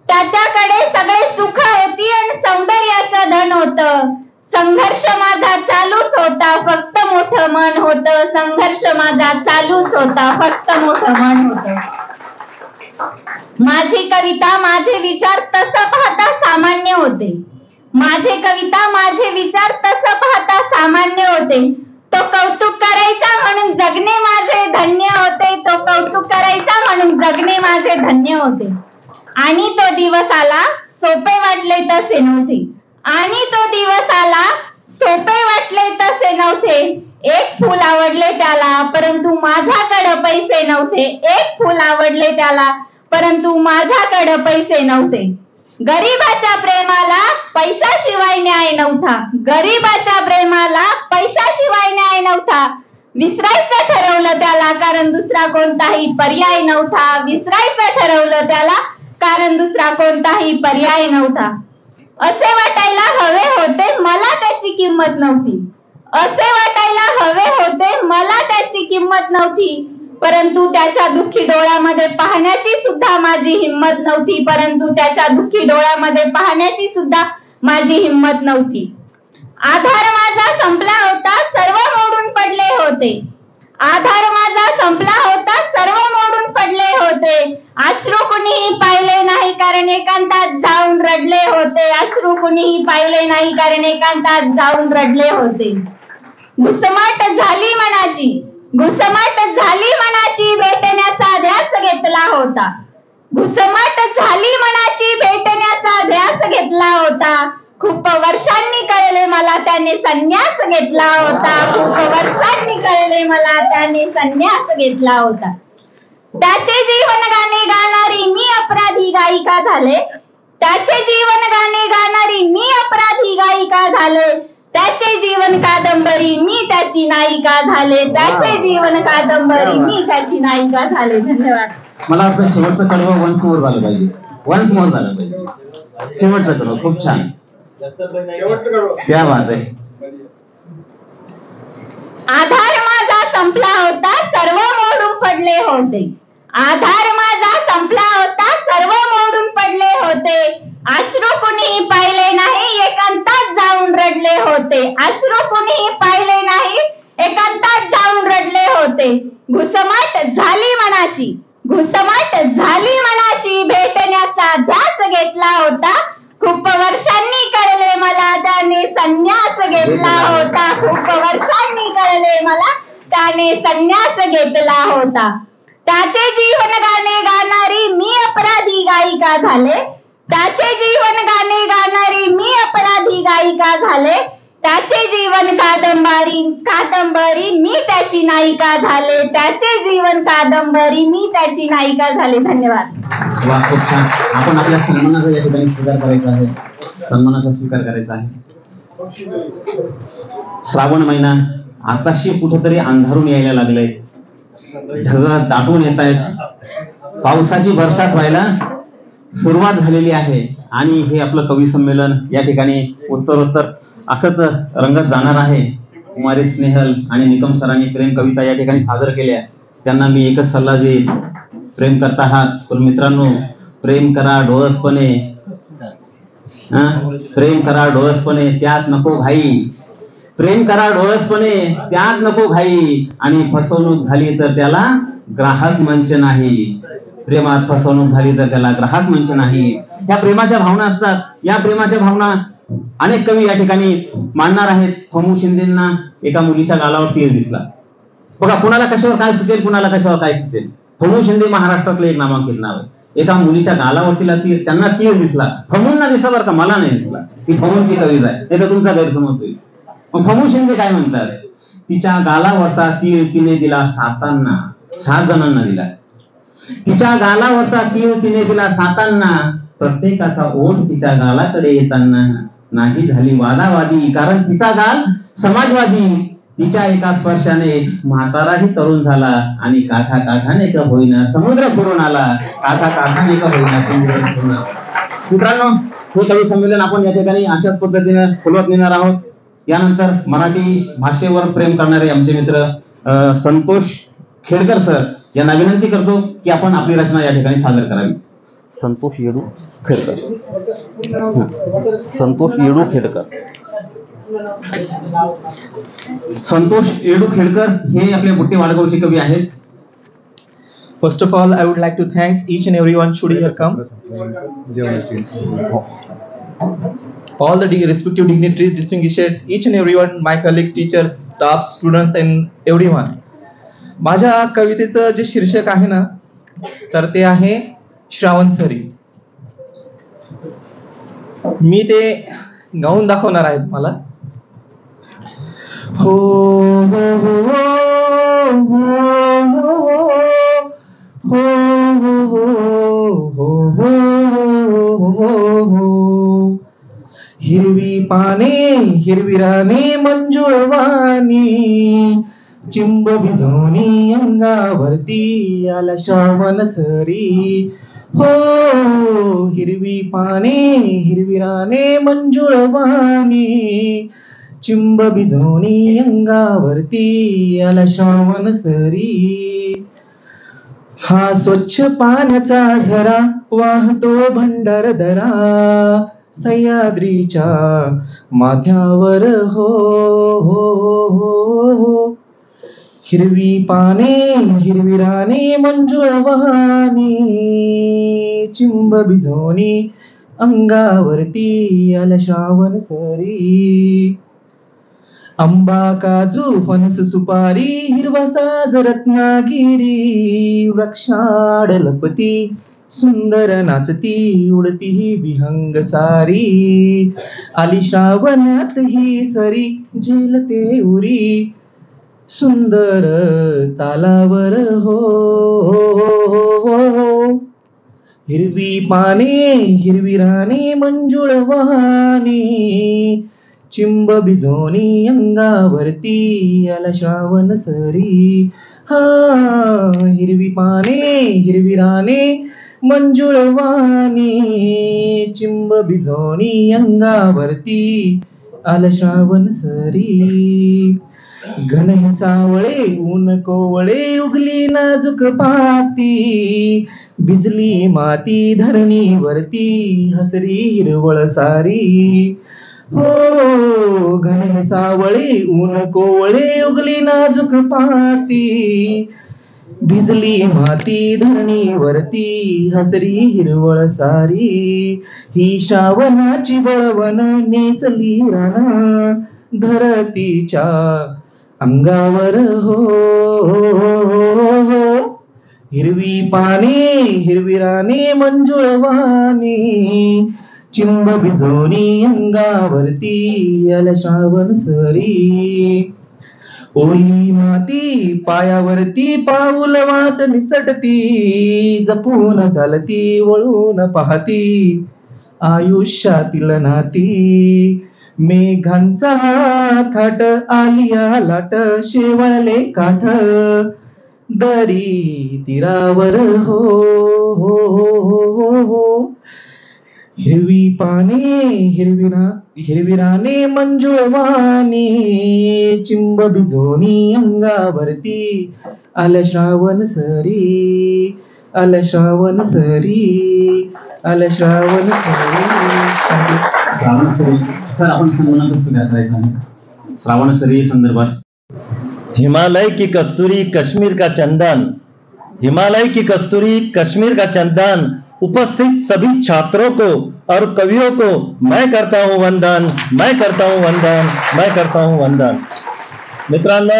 O: त्याच्याकडे सगळे सुख होती आणि सौंदर्याचं धन होतं. संघर्ष माझा चालूच होता, फक्त मोठं मन होतं. संघर्ष माझा चालूच होता, फक्त मोठं मन होतं. माझी कविता, माझे विचार तसं पाहता सामान्य होते. माझे कविता, माझे विचार तसं पाहता सामान्य होते. तो कौतुक करायचा म्हणून जगणे माझे धन्य होते. तो कौतुक करायचा म्हणून जगणे माझे धन्य होते. आणि तो दिवस आला, सोपे वाटले तसे नव्हते. आणि तो दिवस आला, सोपे वाटले तसे नव्हते. एक फूल आवडले त्याला, परंतु माझ्याकडे पैसे नव्हते. एक फूल आवडले त्याला, परंतु माझ्याकडे पैसे नव्हते. गरीबाच्या प्रेमाला पैशाशिवाय न्याय नव्हता. गरीबाच्या प्रेमाला पैशाशिवाय न्याय नव्हता. विसरायचं ठरवलं त्याला, कारण दुसरा कोणताही पर्याय नव्हता. विसरायचं ठरवलं त्याला, कारण दुसरा कोणताही पर्याय नव्हता. असे वाटायला हवे होते मला त्याची किंमत नव्हती. असे वाटायला हवे होते मला त्याची किंमत नव्हती. परंतु त्याच्या दुःखी डोळ्यामध्ये पाहण्याची सुद्धा माझी हिंमत नव्हती. परंतु त्याच्या दुःखी डोळ्यामध्ये पाहण्याची सुद्धा माझी हिंमत नव्हती. आधार माझा संपला होता, सर्व मोडून पडले होते. आधार माझा संपला होता, सर्व मोडून पडले होते. अश्रू कुणीही पाहिले नाही, कारण एकांतात जाऊन रडले होते. अश्रू कुणीही पाहिले नाही, कारण एकांतात जाऊन रडले होते. घुसमट झाली मनाची, घुसमट झाली मनाची, भेटण्याचा ध्यास घेतला होता. घुसमट झाली मनाची, भेटण्याचा ध्यास घेतला होता. खूप वर्षांनी कळले मला त्याने संन्यास घेतला होता. खूप वर्षांनी कळले मला त्याने संन्यास घेतला होता. त्याचे जीवन गाणे गाणारी मी अपराधी गायिका झाले. त्याचे जीवन गाणे गाणारी मी अपराधी गायिका झाले. त्याचे जीवन कादंबरी मी त्याची नायिका झाले. त्याचे जीवन कादंबरी मी त्याची नायिका झाले. धन्यवाद.
B: मला आपलं शेवटचं कडवं वन्स मोर झालं पाहिजे. वन्स मोर झालं पाहिजे. शेवटचं कडवं खूप छान. क्या बात आहे.
O: आधार माझा संपला होता, सर्व मोडून पडले होते. आधार माझा संपला होता, सर्व मोडून पडले होते. अश्रू कुणीही पाहिले नाही, एकांतात जाऊन रडले होते. अश्रू कुणीही पाहिले नाही, एकांतात जाऊन रडले होते. घुसमट झाली मनाची, घुसमट झाली मनाची, भेटण्याचा ध्यास घेतला होता. खूप वर्षांनी कळले मला त्याने संन्यास घेतला होता. खूप वर्षांनी कळले मला त्याने संन्यास घेतला होता. त्याचे जीवन गाणे गाणारी मी अपराधी गायिका झाले. त्याचे जीवन गाणे गाणारी मी अपराधी गायिका झाले. त्याचे जीवन कादंबरी मी त्याची नायिका झाले. त्याचे जीवन कादंबरी मी त्याची नायिका झाले. धन्यवाद.
B: वा, खूप छान. आपण आपल्या सन्मानाचा या ठिकाणी स्वीकार करायचा आहे. सन्मानाचा स्वीकार करायचा आहे. श्रावण महिना आताशी कुठेतरी अंधारून यायला लागले. ढग दाटून येत आहेत. पावसाची बरसात व्हायला सुरुवात झालेली आहे. आणि हे आपलं कवी संमेलन या ठिकाणी उत्तरोत्तर असंच रंगत जाणार आहे. कुमारी स्नेहल आणि निकम सरांनी प्रेम कविता या ठिकाणी सादर केल्या. त्यांना मी एकच सल्ला देईन, प्रेम करता आहात पण मित्रांनो प्रेम करा डोळसपणे. प्रेम करा डोळसपणे त्यात नको घाई, प्रेम करा डोळसपणे त्यात नको घाई, आणि फसवणूक झाली तर त्याला ग्राहक मंच नाही, प्रेमात फसवणूक झाली तर त्याला ग्राहक मंच नाही. या प्रेमाच्या भावना असतात. या प्रेमाच्या भावना अनेक कवी या ठिकाणी मांडणार आहेत. फमू शिंदेंना एका मुलीच्या गालावर तीर दिसला. बघा, कुणाला कशावर काय सुचेल, कुणाला कशावर काय सुचेल. फमू शिंदे महाराष्ट्रातले एक नामांकित नाव आहे. एका मुलीच्या गालावरतीला तीर, त्यांना तीर दिसला. फमूंना दिसला बरं का, मला नाही दिसला. ही फमूंची कविता आहे, नाही तर तुमचा गैरसमज होईल. मग फमू शिंदे काय म्हणतात, तिच्या गालावरचा तीर तिने दिला 7 जणांना दिला. तिच्या गालावरचा तीर तिने दिला 7, प्रत्येकाचा ओठ तिच्या गालाकडे येताना नाही झाली वादावादी, कारण तिचा गाल समाजवादी. तिच्या एका स्पर्शाने म्हाताराही तरुण झाला, आणि काठा काठाने का होईना समुद्र फिरून आला, काठा काठाने का होईना समुद्र फिरून आला. मित्रांनो, हे कवी संमेलन आपण या ठिकाणी अशाच पद्धतीने फुलवत नेणार आहोत. यानंतर मराठी भाषेवर प्रेम करणारे आमचे मित्र संतोष खेडकर सर यांना विनंती करतो की आपण आपली रचना या ठिकाणी सादर करावी.
N: संतोष येडू खेडकर. संतोष येडू खेडकर.
B: संतोष येडू खेडकर हे आपले बुट्टी वाडगावचे कवी आहेत.
P: First of all, I would like to thank each and everyone should here come. All the respective dignitaries, distinguished, each and everyone, my colleagues, teachers, staff, students and everyone. माझ्या कवितेचं जे शीर्षक आहे ना, तर ते आहे श्रावण सरी. मी ते गाऊन दाखवणार आहे तुम्हाला. हो हो हो हो हो हो हो, हिरवी पाने हिरवी राने मंजुळवानी, चिंब भिजवणी अंगावरती आला श्रावण सरी. हो, हिरवी पाने हिरवी राने मंजुळवानी, चिंब भिजवणी अंगावरती आला श्रावण सरी. हा स्वच्छ पाण्याचा झरा वाहतो भंडारदरा, सह्याद्रीच्या माथ्यावर हो हो हो हो. हिरवी पाने हिरवी राने मंजुळवानी, चिंब भिजवणी अंगावरती आला श्रावण सरी. आंबा काजू फणस सुपारी हिरवा साज रत्नागिरी, वृक्षाड लपती सुंदर नाचती उडती ही विहंग सारी. आली श्रावणात ही सरी झेलते उरी, सुंदर तालावर हो हो हो. हिरवी पाने हिरवी राने मंजुळवानी, चिंब भिजवणी अंगावरती आला श्रावण सरी. हा, हिरवी पाने हिरवी राने मंजुळवानी, चिंब भिजवणी अंगावरती आला श्रावण सरी. घन सावळे ऊन कोवळे उगली नाजूक पाती, भिजली माती धरणीवरती हसरी हिरवळ सारी. हो, घन सावळे ऊन कोवळे उगली नाजूक पाती, भिजली माती धरणीवरती हसरी हिरवळ सारी. ही श्रावणाची बळवण नेसली राना धरतीच्या अंगावर हो हो हो. हिरवी पाने हिरवी राने मंजुळवानी, चिंब भिजवणी अंगावरती आला श्रावण सरी. ओली माती पायावरती पाऊल वाट निसटती, जपून चालती वळून पाहती आयुष्यातील नाती. मेघांचा थाट आलिया लाट शेवळले काठ, दरी तीरावर हो हो हो हो. हिरवी पाने हिरवी राने मंजुळवानी, चिंब भिजवणी अंगावरती आला श्रावण सरी. आला श्रावण सरी. आला श्रावण सरी.
B: श्रावणसरी सर आपण संबंधात करायचं आहे श्रावणसरी संदर्भात
Q: हिमालय की कस्तूरी कश्मीर का चंदन, हिमालय की कस्तूरी कश्मीर का चंदन, उपस्थित सभी छात्रों को और कवियों को मैं करता हूं वंदन, मैं करता हूं वंदन, मैं करता हूं वंदन। मित्रांनो,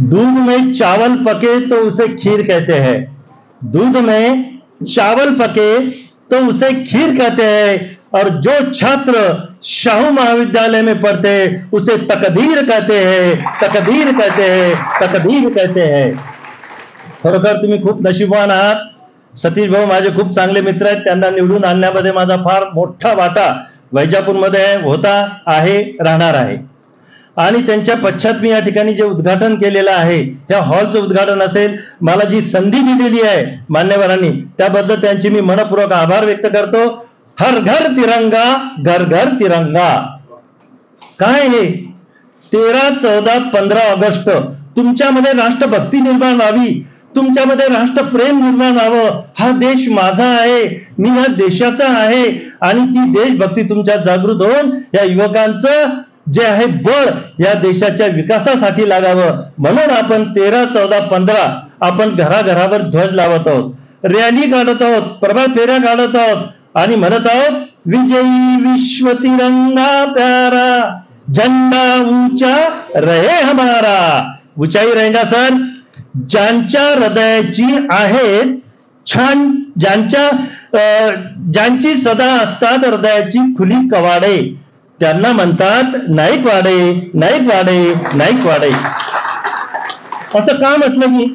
Q: दूध में चावल पके तो उसे खीर कहते हैं, दूध में चावल पके तो उसे खीर कहते हैं, और जो छात्र शाहू महाविद्यालय में पढ़ते उसे तकदीर कहते हैं, तकदीर कहते हैं, तकदीर कहते हैं। खरोखर तुम्ही खूप नशीबवान आहात। सतीश भाऊ माझे खूप चांगले मित्र आहेत, त्यांना निवडून आणण्यामध्ये माझा फार मोठा वाटा वैजापूरमध्ये होता, आहे, राहणार आहे। आणि त्यांच्या पश्चात मी या ठिकाणी जे उद्घाटन केलेलं आहे, त्या हॉलचं उद्घाटन असेल, मला जी संधी दिलेली आहे मान्यवरांनी, त्याबद्दल त्यांचे मी मनपूर्वक आभार व्यक्त करतो। हर घर तिरंगा, घर घर तिरंगा। काय हे 13, 14, 15 ऑगस्ट तुमच्यामध्ये राष्ट्रभक्ती निर्माण व्हावी, तुमच्यामध्ये राष्ट्रप्रेम निर्माण व्हावं। हा देश माझा आहे, मी ह्या देशाचा आहे, आणि ती देशभक्ती तुमच्या जागृत होऊन या युवकांचं जे आहे बळ या देशाच्या विकासासाठी लागावं, म्हणून आपण 13, 14, 15 आपण घराघरावर ध्वज लावत आहोत, रॅली काढत आहोत, प्रभात फेऱ्या काढत आहोत, आणि म्हणत आहोत विजयी विश्व तिरंगा प्यारा, झंडा ऊंचा रहे हमारा। ऊंचाई रहेगा सर। ज्यांच्या हृदयाची आहेत छान, ज्यांची सदा असतात हृदयाची खुली कवाडे, त्यांना म्हणतात नाईकवाडे, नाईकवाडे, नाईकवाडे। असं का म्हटलं मी?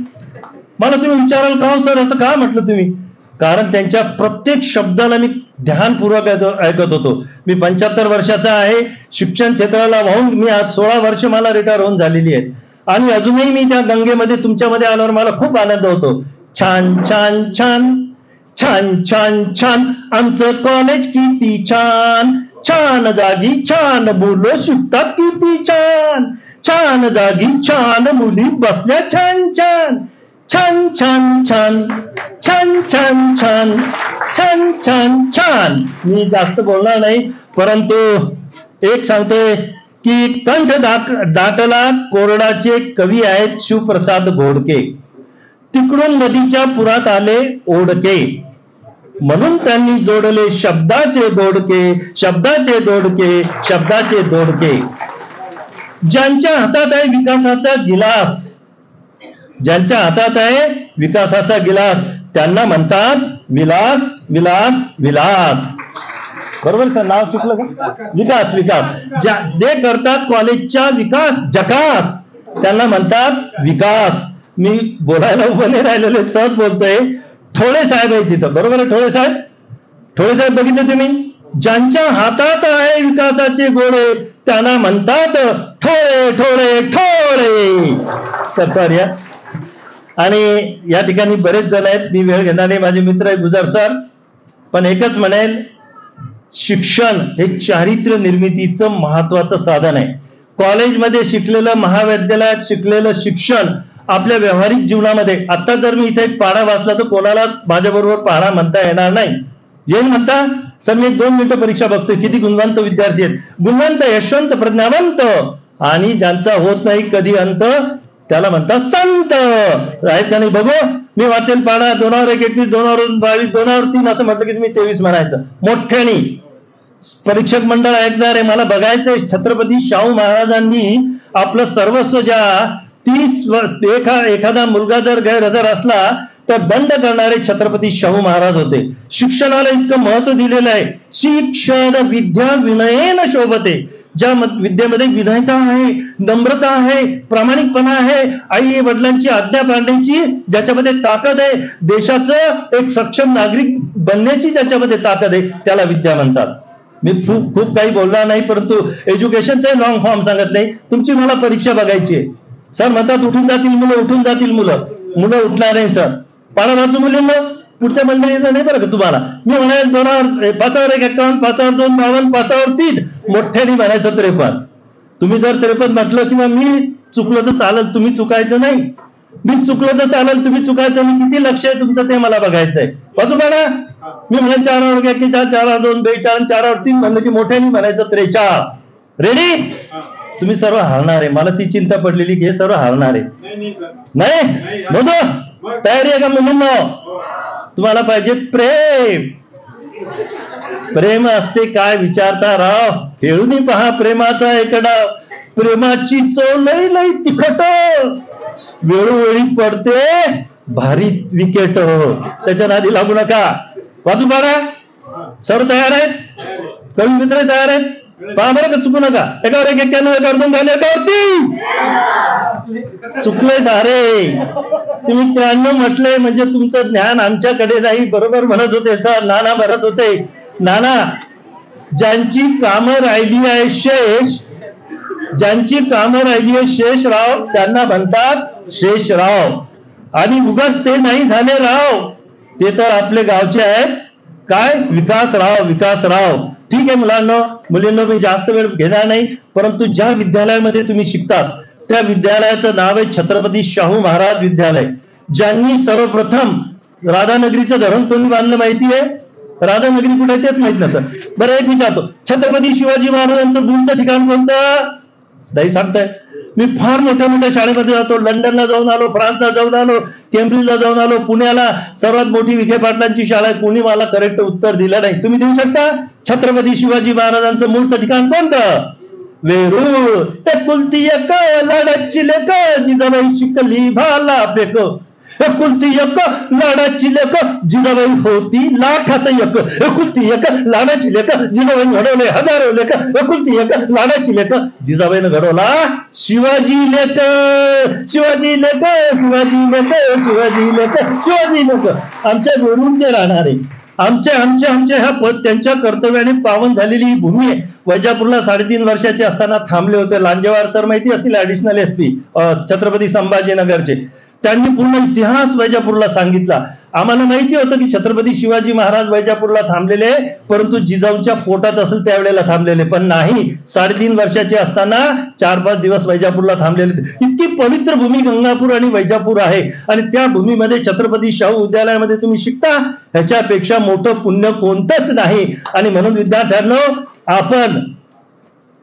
Q: मला तुम्ही विचाराल का सर असं का म्हटलं तुम्ही? कारण त्यांच्या प्रत्येक शब्दाला मी ध्यानपूर्वक ऐकत होतो। मी 75 वर्षाचा आहे, शिक्षण क्षेत्राला वाहून मी आज 16 वर्ष मला रिटायर होऊन झालेली आहेत, आणि अजूनही मी त्या गंगेमध्ये तुमच्यामध्ये आल्यावर मला खूप आनंद होतो। छान छान छान, छान छान छान, आमचं कॉलेज किती छान, छान जागी छान मुलं शिकतात किती छान, छान जागी छान मुली बसल्या छान छान, छान छान छान, छान छान छान, छान छान छान। मी जास्त बोलणार नाही, परंतु एक सांगतोय की कंठ दाटला कोरडाचे कवी आहेत शिवप्रसाद घोडके, तिकडून नदीच्या पुरात आले ओढके, म्हणून त्यांनी जोडले शब्दाचे दोडके, शब्दाचे दोडके, शब्दाचे दोडके। ज्यांच्या हातात आहे विकासाचा गिलास, ज्यांच्या हातात आहे विकासाचा गिलास, त्यांना म्हणतात विलास, विलास, विलास। बरोबर सर, नाव चुकलं का? विकास, विकास। जे करतात कॉलेजचा विकास जकास, त्यांना म्हणतात विकास। मी बोलायला उभं नाही राहिलेले, सहज बोलतोय। ठोळे साहेब आहे तिथं, बरोबर आहे ठोळे साहेब? ठोळे साहेब बघितले तुम्ही? ज्यांच्या हातात आहे विकासाचे गोळे, त्यांना म्हणतात ठोळे, ठोळे, ठोळे। Sir sorry. आणि या ठिकाणी बरेच जण आहेत, मी वेळ घेणार नाही, माझे मित्र आहेत गुजर सर, पण एकच म्हणेल, शिक्षण हे चारित्र्य निर्मितीचं महत्वाचं साधन आहे। कॉलेजमध्ये शिकलेलं, महाविद्यालयात शिकलेलं शिक्षण आपल्या व्यावहारिक जीवनामध्ये, आता जर मी इथे एक पाढा वाचला तर कोणाला माझ्याबरोबर पाढा म्हणता येणार नाही। येईल म्हणता? सर मी 2 मिनिटं परीक्षा बघतोय, किती गुणवंत विद्यार्थी आहेत, गुणवंत, यशवंत, प्रज्ञावंत, आणि ज्यांचा होत नाही कधी अंत त्याला म्हणतात संत। आहेत का नाही? बघू, मी वाचेल पाढा 2:21, 2:22, 2:03 असं म्हटलं की तुम्ही 23 म्हणायचं मोठ्याने। परीक्षक मंडळ ऐकणार आहे, मला बघायचंय छत्रपती शाहू महाराजांनी आपलं सर्वस्व ज्या 30 एखादा मुलगा जर गैरहजर असला तर दंड करणारे छत्रपती शाहू महाराज होते। शिक्षणाला इतकं महत्व दिलेलं आहे। शिक्षण विद्या विनयेन शोभते, ज्या विद्येमध्ये विनयता आहे, नम्रता आहे, प्रामाणिकपणा आहे, आई वडिलांची आज्ञा पाळण्याची ज्याच्यामध्ये ताकद आहे, देशाचं एक सक्षम नागरिक बनण्याची ज्याच्यामध्ये ताकद आहे, त्याला विद्या म्हणतात। मी खूप काही बोलणार नाही, परंतु एज्युकेशनचे लॉंग फॉर्म सांगत नाही, तुमची मला परीक्षा बघायची आहे। सर म्हणतात उठून जातील मुलं, उठून जातील मुलं, मुलं उठणार नाही सर। पाडा वाचू मुलींना, पुढच्या मंडळीचं नाही बरं का तुम्हाला। मी म्हणाल 5:51, 5:2, 52, 5:3 मोठ्याने म्हणायचं 53। तुम्ही जर 53 म्हटलं किंवा मी चुकलो तर चालेल, तुम्ही चुकायचं नाही। मी चुकलो तर चालेल, तुम्ही चुकायचं नाही। किती लक्ष आहे तुमचं ते मला बघायचंय। वाचू पाडा, मी म्हणेन 4 वर 41, 4 वर 2 42, 4 वर 3 म्हणलं की मोठ्याने म्हणायचं 43. रेडी? तुम्ही सर्व हारणार आहे, मला ती चिंता पडलेली की हे सर्व हारणार आहे. नाही बोलतो तयारी आहे का मुलांना? तुम्हाला पाहिजे प्रेम. प्रेम असते काय विचारता राव, खेळून पहा प्रेमाचा एक डाव. प्रेमाची चव लई लई तिखट, वेळोवेळी पडते भारी विकेट. त्याच्या नादी लागू नका. वाचू पाडा. सर्व तयार आहेत? कवी मित्र तयार आहेत? पहा बरं का, चुकू नका. एकावर 91, एकावर 2 झाले, एकावर 3 चुकले सारे. तुम्ही 93 म्हटले म्हणजे तुमचं ज्ञान आमच्याकडे नाही. बरोबर म्हणत होते सर, नाना म्हणत होते. नाना, ज्यांची कामं राहिली आहे शेष, ज्यांची कामं राहिली आहे शेषराव, त्यांना म्हणतात शेषराव. आणि उगाच ते नाही झाले राव, ते तर आपले गावचे आहेत. काय? विकासराव. विकासराव. ठीक आहे मुलांना, मुलींना मी जास्त वेळ घेणार नाही, परंतु ज्या विद्यालयामध्ये तुम्ही शिकतात त्या विद्यालयाचं नाव आहे छत्रपती शाहू महाराज विद्यालय. ज्यांनी सर्वप्रथम राधानगरीचं धरण कोणी बांधलं माहिती आहे? राधानगरी कुठे तेच माहित नसतं. बरं एक विचारतो, छत्रपती शिवाजी महाराजांचं मूळचं ठिकाण कोणतं? नाही सांगताय. मी फार मोठ्या मोठ्या शाळेमध्ये जातो, लंडनला जाऊन आलो, फ्रान्सला जाऊन आलो, केम्ब्रिजला जाऊन आलो, पुण्याला सर्वात मोठी विखे पाटलांची शाळा आहे. कोणी मला करेक्ट उत्तर दिलं नाही. तुम्ही देऊ शकता? छत्रपती शिवाजी महाराजांचं मूळचं ठिकाण कोणतं? वेरूळ. ते कुलती एक लाडाची लेक, जिजाबाई शिकली भाला फेक. कुलती एक लाडाची लेक, जिजाबाई होती लाखात एक. कुलती एक लाडाची लेक, जिजाबाई घडवले हजारो लेक. कुलती एक लाडाची लेक, जिजाबाईनं घडवला शिवाजी लेक. शिवाजी लेक, शिवाजी लेक, शिवाजी लेक, शिवाजी लेक. आमच्या वेरूळचे राहणारे, आमच्या ह्या त्यांच्या कर्तव्याने पावन झालेली ही भूमी आहे. वैजापूरला 3.5 वर्षाचे असताना थांबले होते लांजेवार सर, माहिती असतील, ऍडिशनल SP छत्रपती संभाजीनगरचे. त्यांनी पूर्ण इतिहास वैजापूरला सांगितला. आम्हाला माहिती होतं की छत्रपती शिवाजी महाराज वैजापूरला थांबलेले, परंतु जिजाऊच्या पोटात असेल त्यावेळेला थांबलेले, पण नाही. 3.5 वर्षाचे असताना 4-5 दिवस वैजापूरला थांबलेले. इतकी पवित्र भूमी गंगापूर आणि वैजापूर आहे, आणि त्या भूमीमध्ये छत्रपती शाहू विद्यालयामध्ये तुम्ही शिकता, ह्याच्यापेक्षा मोठं पुण्य कोणतंच नाही. आणि म्हणून विद्यार्थ्यांनो, आपण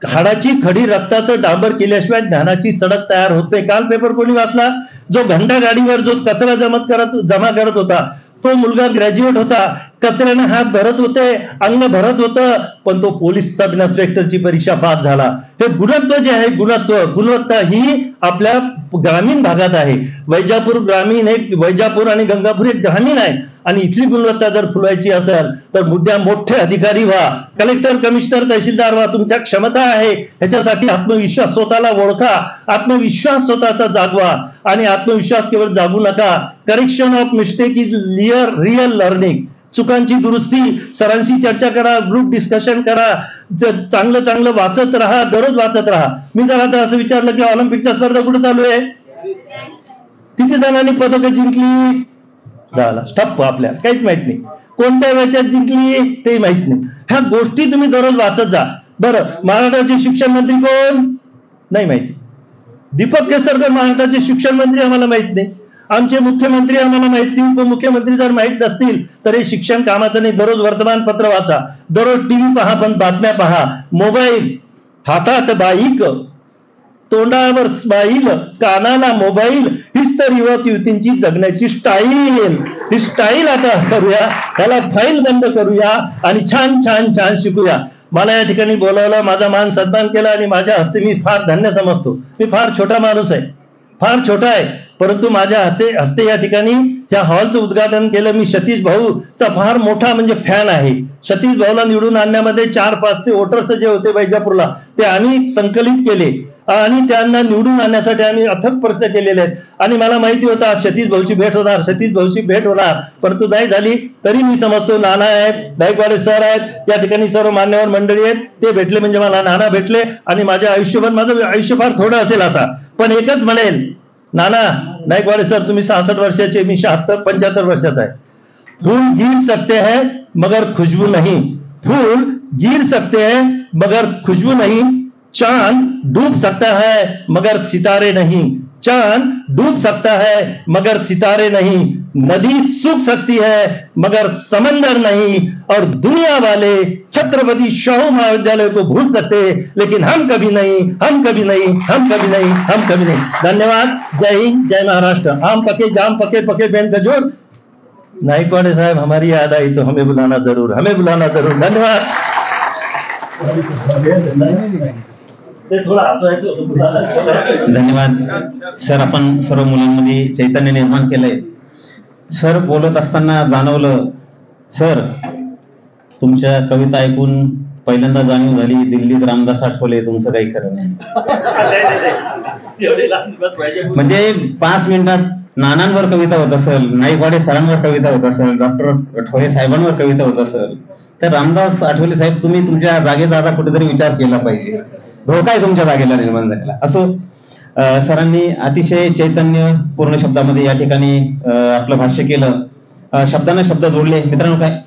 Q: हाडाची खडी रक्ताचं डांबर केल्याशिवाय ज्ञानाची सडक तयार होत नाही. काल पेपर कोणी वाचला? जो घंटा गाडीवर जो कचरा जमा करत होता तो मुलगा ग्रॅज्युएट होता. कचऱ्याने हात भरत होते, अंग भरत होतं, पण तो पोलीस सब इन्स्पेक्टरची परीक्षा पास झाला. हे गुणत्व जे आहे, गुणवत्ता ही आपल्या ग्रामीण भागात आहे. वैजापूर ग्रामीण एक, वैजापूर आणि गंगापूर एक ग्रामीण आहे. आणि इथली गुणवत्ता जर फुलवायची असेल तर मुद्द्या मोठे अधिकारी व्हा, कलेक्टर, कमिशनर, तहसीलदार व्हा. तुमच्या क्षमता आहे, ह्याच्यासाठी आत्मविश्वास स्वतःला ओळखा, आत्मविश्वास स्वतःचा जागवा. आणि आत्मविश्वास केवळ जागू नका. Correction of mistake is real learning. चुकांची दुरुस्ती, सरांशी चर्चा करा, ग्रुप डिस्कशन करा, चांगलं वाचत राहा, दररोज वाचत राहा. मी जर आता असं विचारलं की ऑलिम्पिकच्या स्पर्धा कुठे चालू आहे, किती जणांनी पदक जिंकली? 10 ठप्प. आपल्याला काहीच माहित नाही. कोणत्या वेळेत जिंकली ते माहित नाही. ह्या गोष्टी तुम्ही दररोज वाचत जा. बरं, महाराष्ट्राचे शिक्षण मंत्री कोण? नाही माहिती. दीपक केसरकर महाराष्ट्राचे शिक्षण मंत्री आम्हाला माहित नाही. आमचे मुख्यमंत्री आम्हाला माहित नाही. उपमुख्यमंत्री जर माहित नसतील तर हे शिक्षण कामाचं नाही. दररोज वर्तमानपत्र वाचा, दररोज TV पहा, पण बातम्या पहा. मोबाईल हातात बाईक, तोंडावर स्माईल, कानाला मोबाईल, हीच तर युवक युवतींची जगण्याची स्टाईल. ही स्टाईल आता करूया, त्याला फाईल बंद करूया आणि छान छान छान शिकूया. मला या ठिकाणी बोलावलं, माझा मान सन्मान केला आणि माझ्या हस्ते मी फार धन्य समजतो. मी फार छोटा माणूस आहे, फार छोटा आहे, परंतु माझ्या हस्ते या ठिकाणी त्या हॉलचं उद्घाटन केलं. मी सतीश भाऊचा फार मोठा म्हणजे फॅन आहे. सतीश भाऊला निवडून आणण्यामध्ये 400-500 वोटर्स जे होते वैजापूरला, ते आम्ही संकलित केले आणि त्यांना निवडून आणण्यासाठी आम्ही अथक प्रयत्न केलेले आहेत. आणि मला माहिती होतं आज सतीश भाऊची भेट होणार, सतीश भाऊची भेट होणार, परंतु नाही झाली. तरी मी समजतो नाना आहेत, गायकवाड सर आहेत, त्या ठिकाणी सर्व मान्यवर मंडळी आहेत, ते भेटले म्हणजे मला नाना भेटले. आणि माझ्या आयुष्यभर, माझं आयुष्य फार थोडं असेल आता, पण एकच म्हणेल, नाना नायकवाडे सर तुम्ही 66 वर्षाचे, मी 75 वर्षाचा आहे. फूल गिर सकते हैं मगर खुशबू नहीं, फूल गिर सकते हैं मगर खुशबू नहीं, चांद डूब सकता है मगर सितारे नहीं, चांद डूब सकता है मगर सितारे नहीं, नदी सूख सकती है मगर समंदर नहीं, और दुनिया वाले छत्रपति शाहू महाविद्यालय को भूल सकते लेकिन हम कभी नहीं, हम कभी नहीं, हम कभी नहीं, हम कभी नहीं। धन्यवाद। जय हिंद, जय महाराष्ट्र। आम पके जाम पके, पके पेन खजूर। नाइकवाड़े साहब हमारी याद आई तो हमें बुलाना जरूर, हमें बुलाना जरूर। धन्यवाद।
B: धन्यवाद सर. आपण सर्व मुलांमध्ये चैतन्य निर्माण केलंय. सर बोलत असताना जाणवलं, सर तुमच्या कविता ऐकून पहिल्यांदा जाणीव झाली दिल्लीत रामदास आठवले तुमचं काही खरं नाही. म्हणजे 5 मिनिटात नानांवर कविता होत असेल, नाईकवाडे सरांवर कविता होत असेल, डॉक्टर ठोये साहेबांवर कविता होत असेल, तर रामदास आठवले साहेब तुम्ही तुमच्या जागेचा आता कुठेतरी विचार केला पाहिजे. धोका आहे तुमच्या जागेला निर्माण झालेला. असो, सरांनी अतिशय चैतन्य पूर्ण शब्दामध्ये या ठिकाणी आपलं भाष्य केलं. शब्दांना शब्द जोडले. मित्रांनो, काय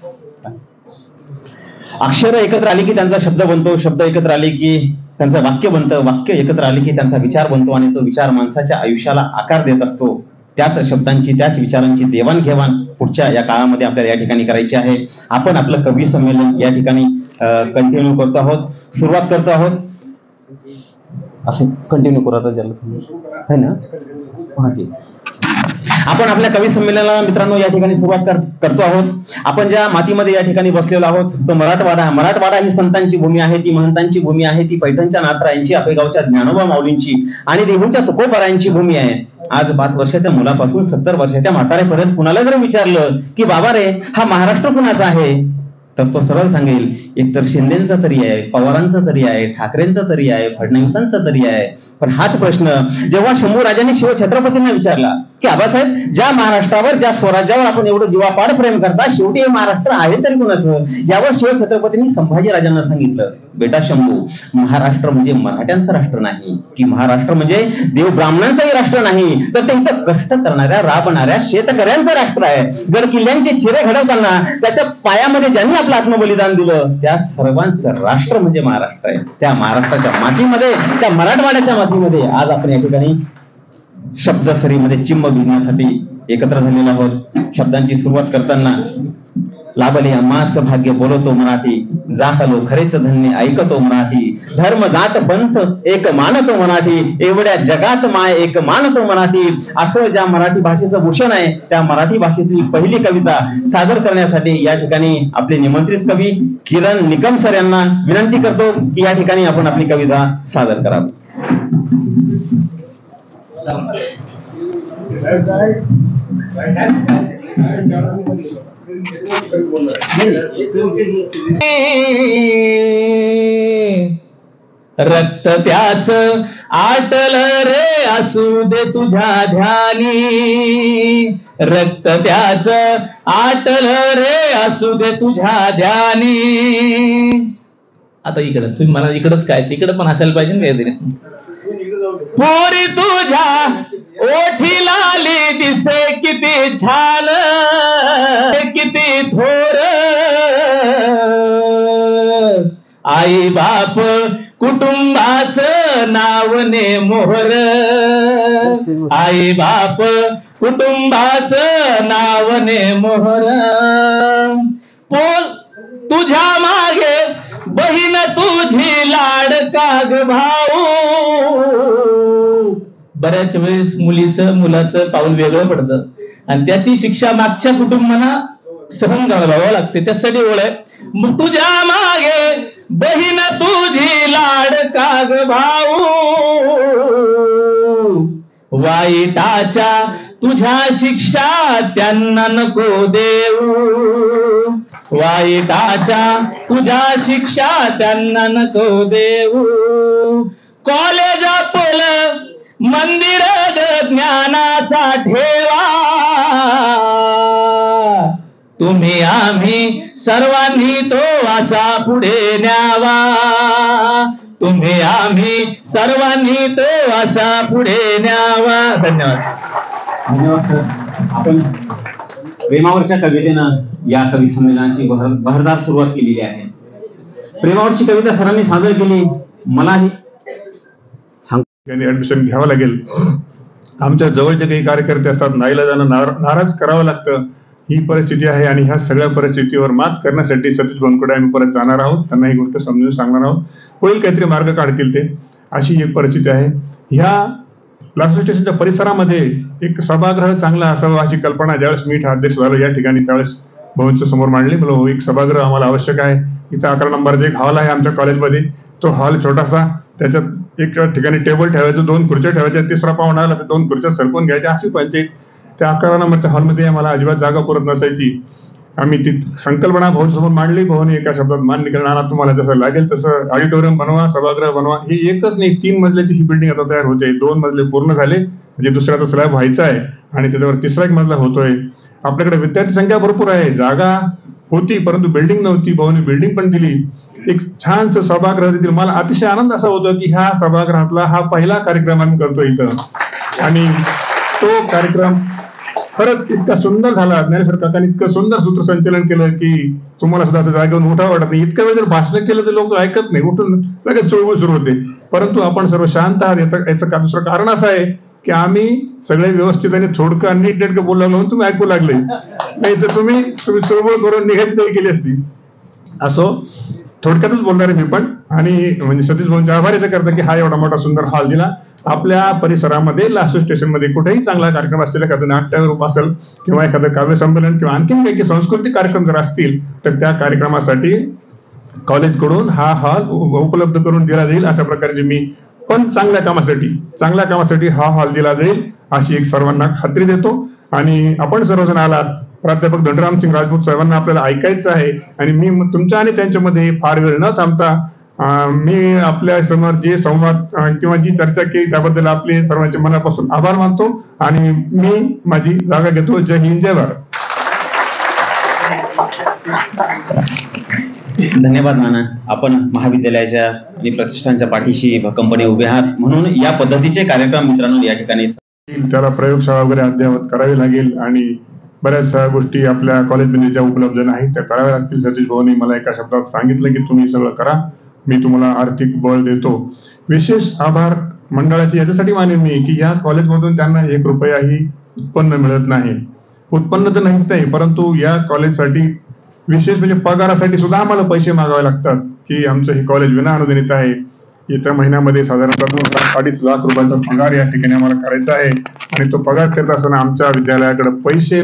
B: अक्षर एकत्र आली की त्यांचा शब्द बनतो, शब्द एकत्र आले की त्यांचं वाक्य बनतं, वाक्य एकत्र आले की त्यांचा विचार बनतो आणि तो विचार माणसाच्या आयुष्याला आकार देत असतो. त्याच शब्दांची, त्याच विचारांची देवाणघेवाण पुढच्या या काळामध्ये आपल्याला या ठिकाणी करायची आहे. आपण आपलं कवी संमेलन या ठिकाणी कंटिन्यू करतो आहोत, सुरुवात करतो आहोत. असं कंटिन्यू करू आता ज्याला है ना. आपण आपल्या कवी संमेलनाला मित्रांनो या ठिकाणी सुरुवात करतो आहोत. आपण ज्या मातीमध्ये या ठिकाणी बसलेलो आहोत तो मराठवाडा. मराठवाडा ही संतांची भूमी आहे, ती महंतांची भूमी आहे, ती पैठणच्या नाथरायांची, आपेगावच्या ज्ञानोबा माऊलींची आणि देहूच्या तुकोबारायांची भूमी आहे. आज 5 वर्षाच्या मुलापासून 70 वर्षाच्या म्हाताऱ्यापर्यंत कुणाला जर विचारलं की बाबा रे हा महाराष्ट्र कुणाचा आहे, तर तो सरळ सांगेल एकतर शिंदेचा तरी आहे, पवारांचा तरी आहे, ठाकरेंचा तरी आहे, फडणवीसांचा तरी आहे. पण हाच प्रश्न जेव्हा शंभूराजांनी शिवछत्रपतींना विचारला की आबासाहेब ज्या महाराष्ट्रावर, ज्या स्वराज्यावर आपण एवढं जीवापाड प्रेम करता, शेवटी हे महाराष्ट्र आहे तरी कुणाचं, यावर शिवछत्रपतींनी संभाजीराजांना सांगितलं, बेटा शंभू, महाराष्ट्र म्हणजे मराठ्यांचं राष्ट्र नाही, की महाराष्ट्र म्हणजे देव ब्राह्मणांचंही राष्ट्र नाही, तर ते इथं कष्ट करणाऱ्या, राबणाऱ्या शेतकऱ्यांचं राष्ट्र आहे. गड किल्ल्यांचे चिरे घडवताना त्याच्या पायामध्ये ज्यांनी आपलं आत्मबलिदान दिलं त्या सर्वांचं राष्ट्र म्हणजे महाराष्ट्र आहे. त्या महाराष्ट्राच्या मातीमध्ये, त्या मराठवाड्याच्या मातीमध्ये आज आपण या ठिकाणी शब्दसरीमध्ये चिंब भिजण्यासाठी एकत्र झालेलो आहोत. शब्दांची सुरुवात करताना लाभले आम्हास भाग्य बोलतो मराठी, जाहलो खरेच धन्य ऐकतो मराठी, धर्म जात पंथ एक मानतो मराठी, एवढ्या जगात माय एक मानतो मराठी. असं ज्या मराठी भाषेचं भूषण आहे त्या मराठी भाषेतली पहिली कविता सादर करण्यासाठी या ठिकाणी आपले निमंत्रित कवी किरण निकम सर यांना विनंती करतो की या ठिकाणी आपण आपली कविता सादर करावी.
R: रक्त त्याच आटल रे असू दे तुझ्या ध्यानी, रक्त त्याच आटल रे असू दे तुझ्या ध्यानी. आता इकडं तुम्ही मला इकडंच काय, इकडं पण असायला पाहिजे ना काहीतरी. पोरी तुझ्या ओठी लाली दिसे किती छान, किती थोर, आई बाप कुटुंबाचं नावने मोहर, आई बाप कुटुंबाचं नावने मोहर. तुझ्या मागे बहीण तुझी लाडका ग भाऊ. बऱ्याच वेळेस मुलाचं पाऊल वेगळं पडतं आणि त्याची शिक्षा मागच्या कुटुंबाला सहन करावं लागते. त्यासाठी ओळ आहे. मग तुझ्या मागे बहीण तुझी लाडका ग भाऊ, वाईटाच्या तुझ्या शिक्षा त्यांना नको देऊ, वाईटाच्या तुझ्या शिक्षा त्यांना नको देऊ. कॉलेज आपल मंदिर ज्ञानाचा ठेवा, तुम्ही आम्ही सर्वांनी तो असा पुढे न्यावा, तुम्ही आम्ही सर्वांनी तो असा पुढे न्यावा. धन्यवाद.
B: धन्यवाद सर. आपण प्रेमावरच्या कवितेनं या कवी संमेलनाची बहरदार सुरुवात केलेली आहे. प्रेमावरची कविता सरांनी सादर केली. मलाही
F: ऍडमिशन घ्यावं लागेल
S: आमच्या जवळचे काही कार्यकर्ते असतात, नाईलाजानं नाराज करावं लागतं, ही परिस्थिती आहे. आणि ह्या सगळ्या परिस्थितीवर मात करण्यासाठी सतीश बनकडे आम्ही परत जाणार आहोत, त्यांना ही गोष्ट समजून सांगणार आहोत, होईल काहीतरी मार्ग काढतील ते, अशी एक परिस्थिती आहे. ह्या लासूर स्टेशनच्या परिसरामध्ये एक सभागृह चांगला असावा अशी कल्पना ज्यावेळेस मी अध्यक्ष झालो या ठिकाणी त्यावेळेस भाऊंच्या समोर मांडली. मला एक सभागृह आम्हाला आवश्यक आहे. इथं 11 नंबरचा एक हॉल आहे आमच्या कॉलेजमध्ये, तो हॉल छोटासा, त्याच्यात एक ठिकाणी टेबल ठेवायचं, 2 खुर्च्या ठेवायच्या, तिसरा पाहुणा आला तर 2 खुर्च्या सरकून घ्यायच्या, अशी पंचायत. त्या 11 नंबरच्या हॉलमध्ये आम्हाला अजिबात जागा पुरत नसायची. आम्ही ती संकल्पना भाऊंसमोर मांडली. भाऊने एका शब्दात मान्य केलं, नाना तुम्हाला जसं लागेल तसं ऑडिटोरियम बनवा, सभागृह बनवा. ही एकच नाही, 3 मजल्याची ही बिल्डिंग आता तयार होते. 2 मजले पूर्ण झाले, म्हणजे दुसऱ्याचा स्लॅब व्हायचा आहे आणि त्याच्यावर तिसरा एक मजला होतोय. आपल्याकडे विद्यार्थी संख्या भरपूर आहे, जागा होती परंतु बिल्डिंग नव्हती. भाऊने बिल्डिंग पण दिली, एक छानसं सभागृह दिली. मला अतिशय आनंद असा होतो की ह्या सभागृहातला हा पहिला कार्यक्रम आम्ही करतो इथं, आणि तो कार्यक्रम खरंच इतका सुंदर झाला. ज्ञानेश्वर काकांनी इतकं सुंदर सूत्रसंचलन केलं की तुम्हाला सुद्धा असं जागेवरून उठा वाटत नाही. इतक्या वेळ जर भाषण केलं तर लोक ऐकत नाही, उठून लगेच चळवळ सुरू होते. परंतु आपण सर्व शांत आहात. याचं दुसरं कारण असं आहे की आम्ही सगळे व्यवस्थित आणि थोडकं नीटनेटकं बोलू लागलो, तुम्ही ऐकू लागले, नाही तर तुम्ही चळवळ करून निघायची तरी केली असती. असो, थोडक्यातच बोलणार आहे मी पण. आणि म्हणजे सतीश भाऊंच्या आभारीचं करतं की हा एवढा मोठा सुंदर हॉल दिला. आपल्या परिसरामध्ये लासूर स्टेशनमध्ये कुठेही चांगला कार्यक्रम असतील, एखादं नाट्यरूप असेल किंवा एखादं काव्य संमेलन किंवा आणखी काही सांस्कृतिक कार्यक्रम जर असतील तर त्या कार्यक्रमासाठी कॉलेजकडून हा हॉल उपलब्ध करून दिला जाईल. अशा प्रकारचे मी पण चांगल्या कामासाठी हा हॉल दिला जाईल अशी एक सर्वांना खात्री देतो. आणि आपण सर्वजण आलात, प्राध्यापक धनराम सिंग राजपूत साहेबांना आपल्याला ऐकायचं आहे. आणि मी तुमच्या आणि त्यांच्यामध्ये फार वेळ न थांबता मी आपल्या समोर जे संवाद किंवा जी चर्चा केली त्याबद्दल आपले सर्वांचे मनापासून आभार मानतो आणि मी माझी जागा घेतो. जय हिंद, जय भारत.
B: धन्यवाद नाना. आपण महाविद्यालयाच्या आणि प्रतिष्ठानच्या पाठीशी भक्कमपणे उभे आहात, म्हणून या पद्धतीचे कार्यक्रम मित्रांनो या ठिकाणी
S: त्याला प्रयोगशाळा वगैरे अद्ययावत करावी लागेल आणि बऱ्याचशा गोष्टी आपल्या कॉलेजमध्ये ज्या उपलब्ध नाहीत त्या कराव्या लागतील. सतीश भाऊंनी मला एका शब्दात सांगितलं की तुम्ही सगळं करा, मी तुम्हाला आर्थिक बळ देतो. विशेष आभार मंडळाचे याच्यासाठी मानेन मी की या कॉलेजमधून त्यांना 1 रुपयाही उत्पन्न मिळत नाही. उत्पन्न तर नाहीच नाही, परंतु या कॉलेजसाठी विशेष म्हणजे पगारासाठी सुद्धा आम्हाला पैसे मागावे लागतात की आमचं हे कॉलेज विनाअनुदानित आहे. येत्या महिन्यामध्ये साधारणतः 2-2.5 लाख रुपयाचा पगार या ठिकाणी आम्हाला करायचा आहे आणि तो पगार करत असताना आमच्या विद्यालयाकडे पैसे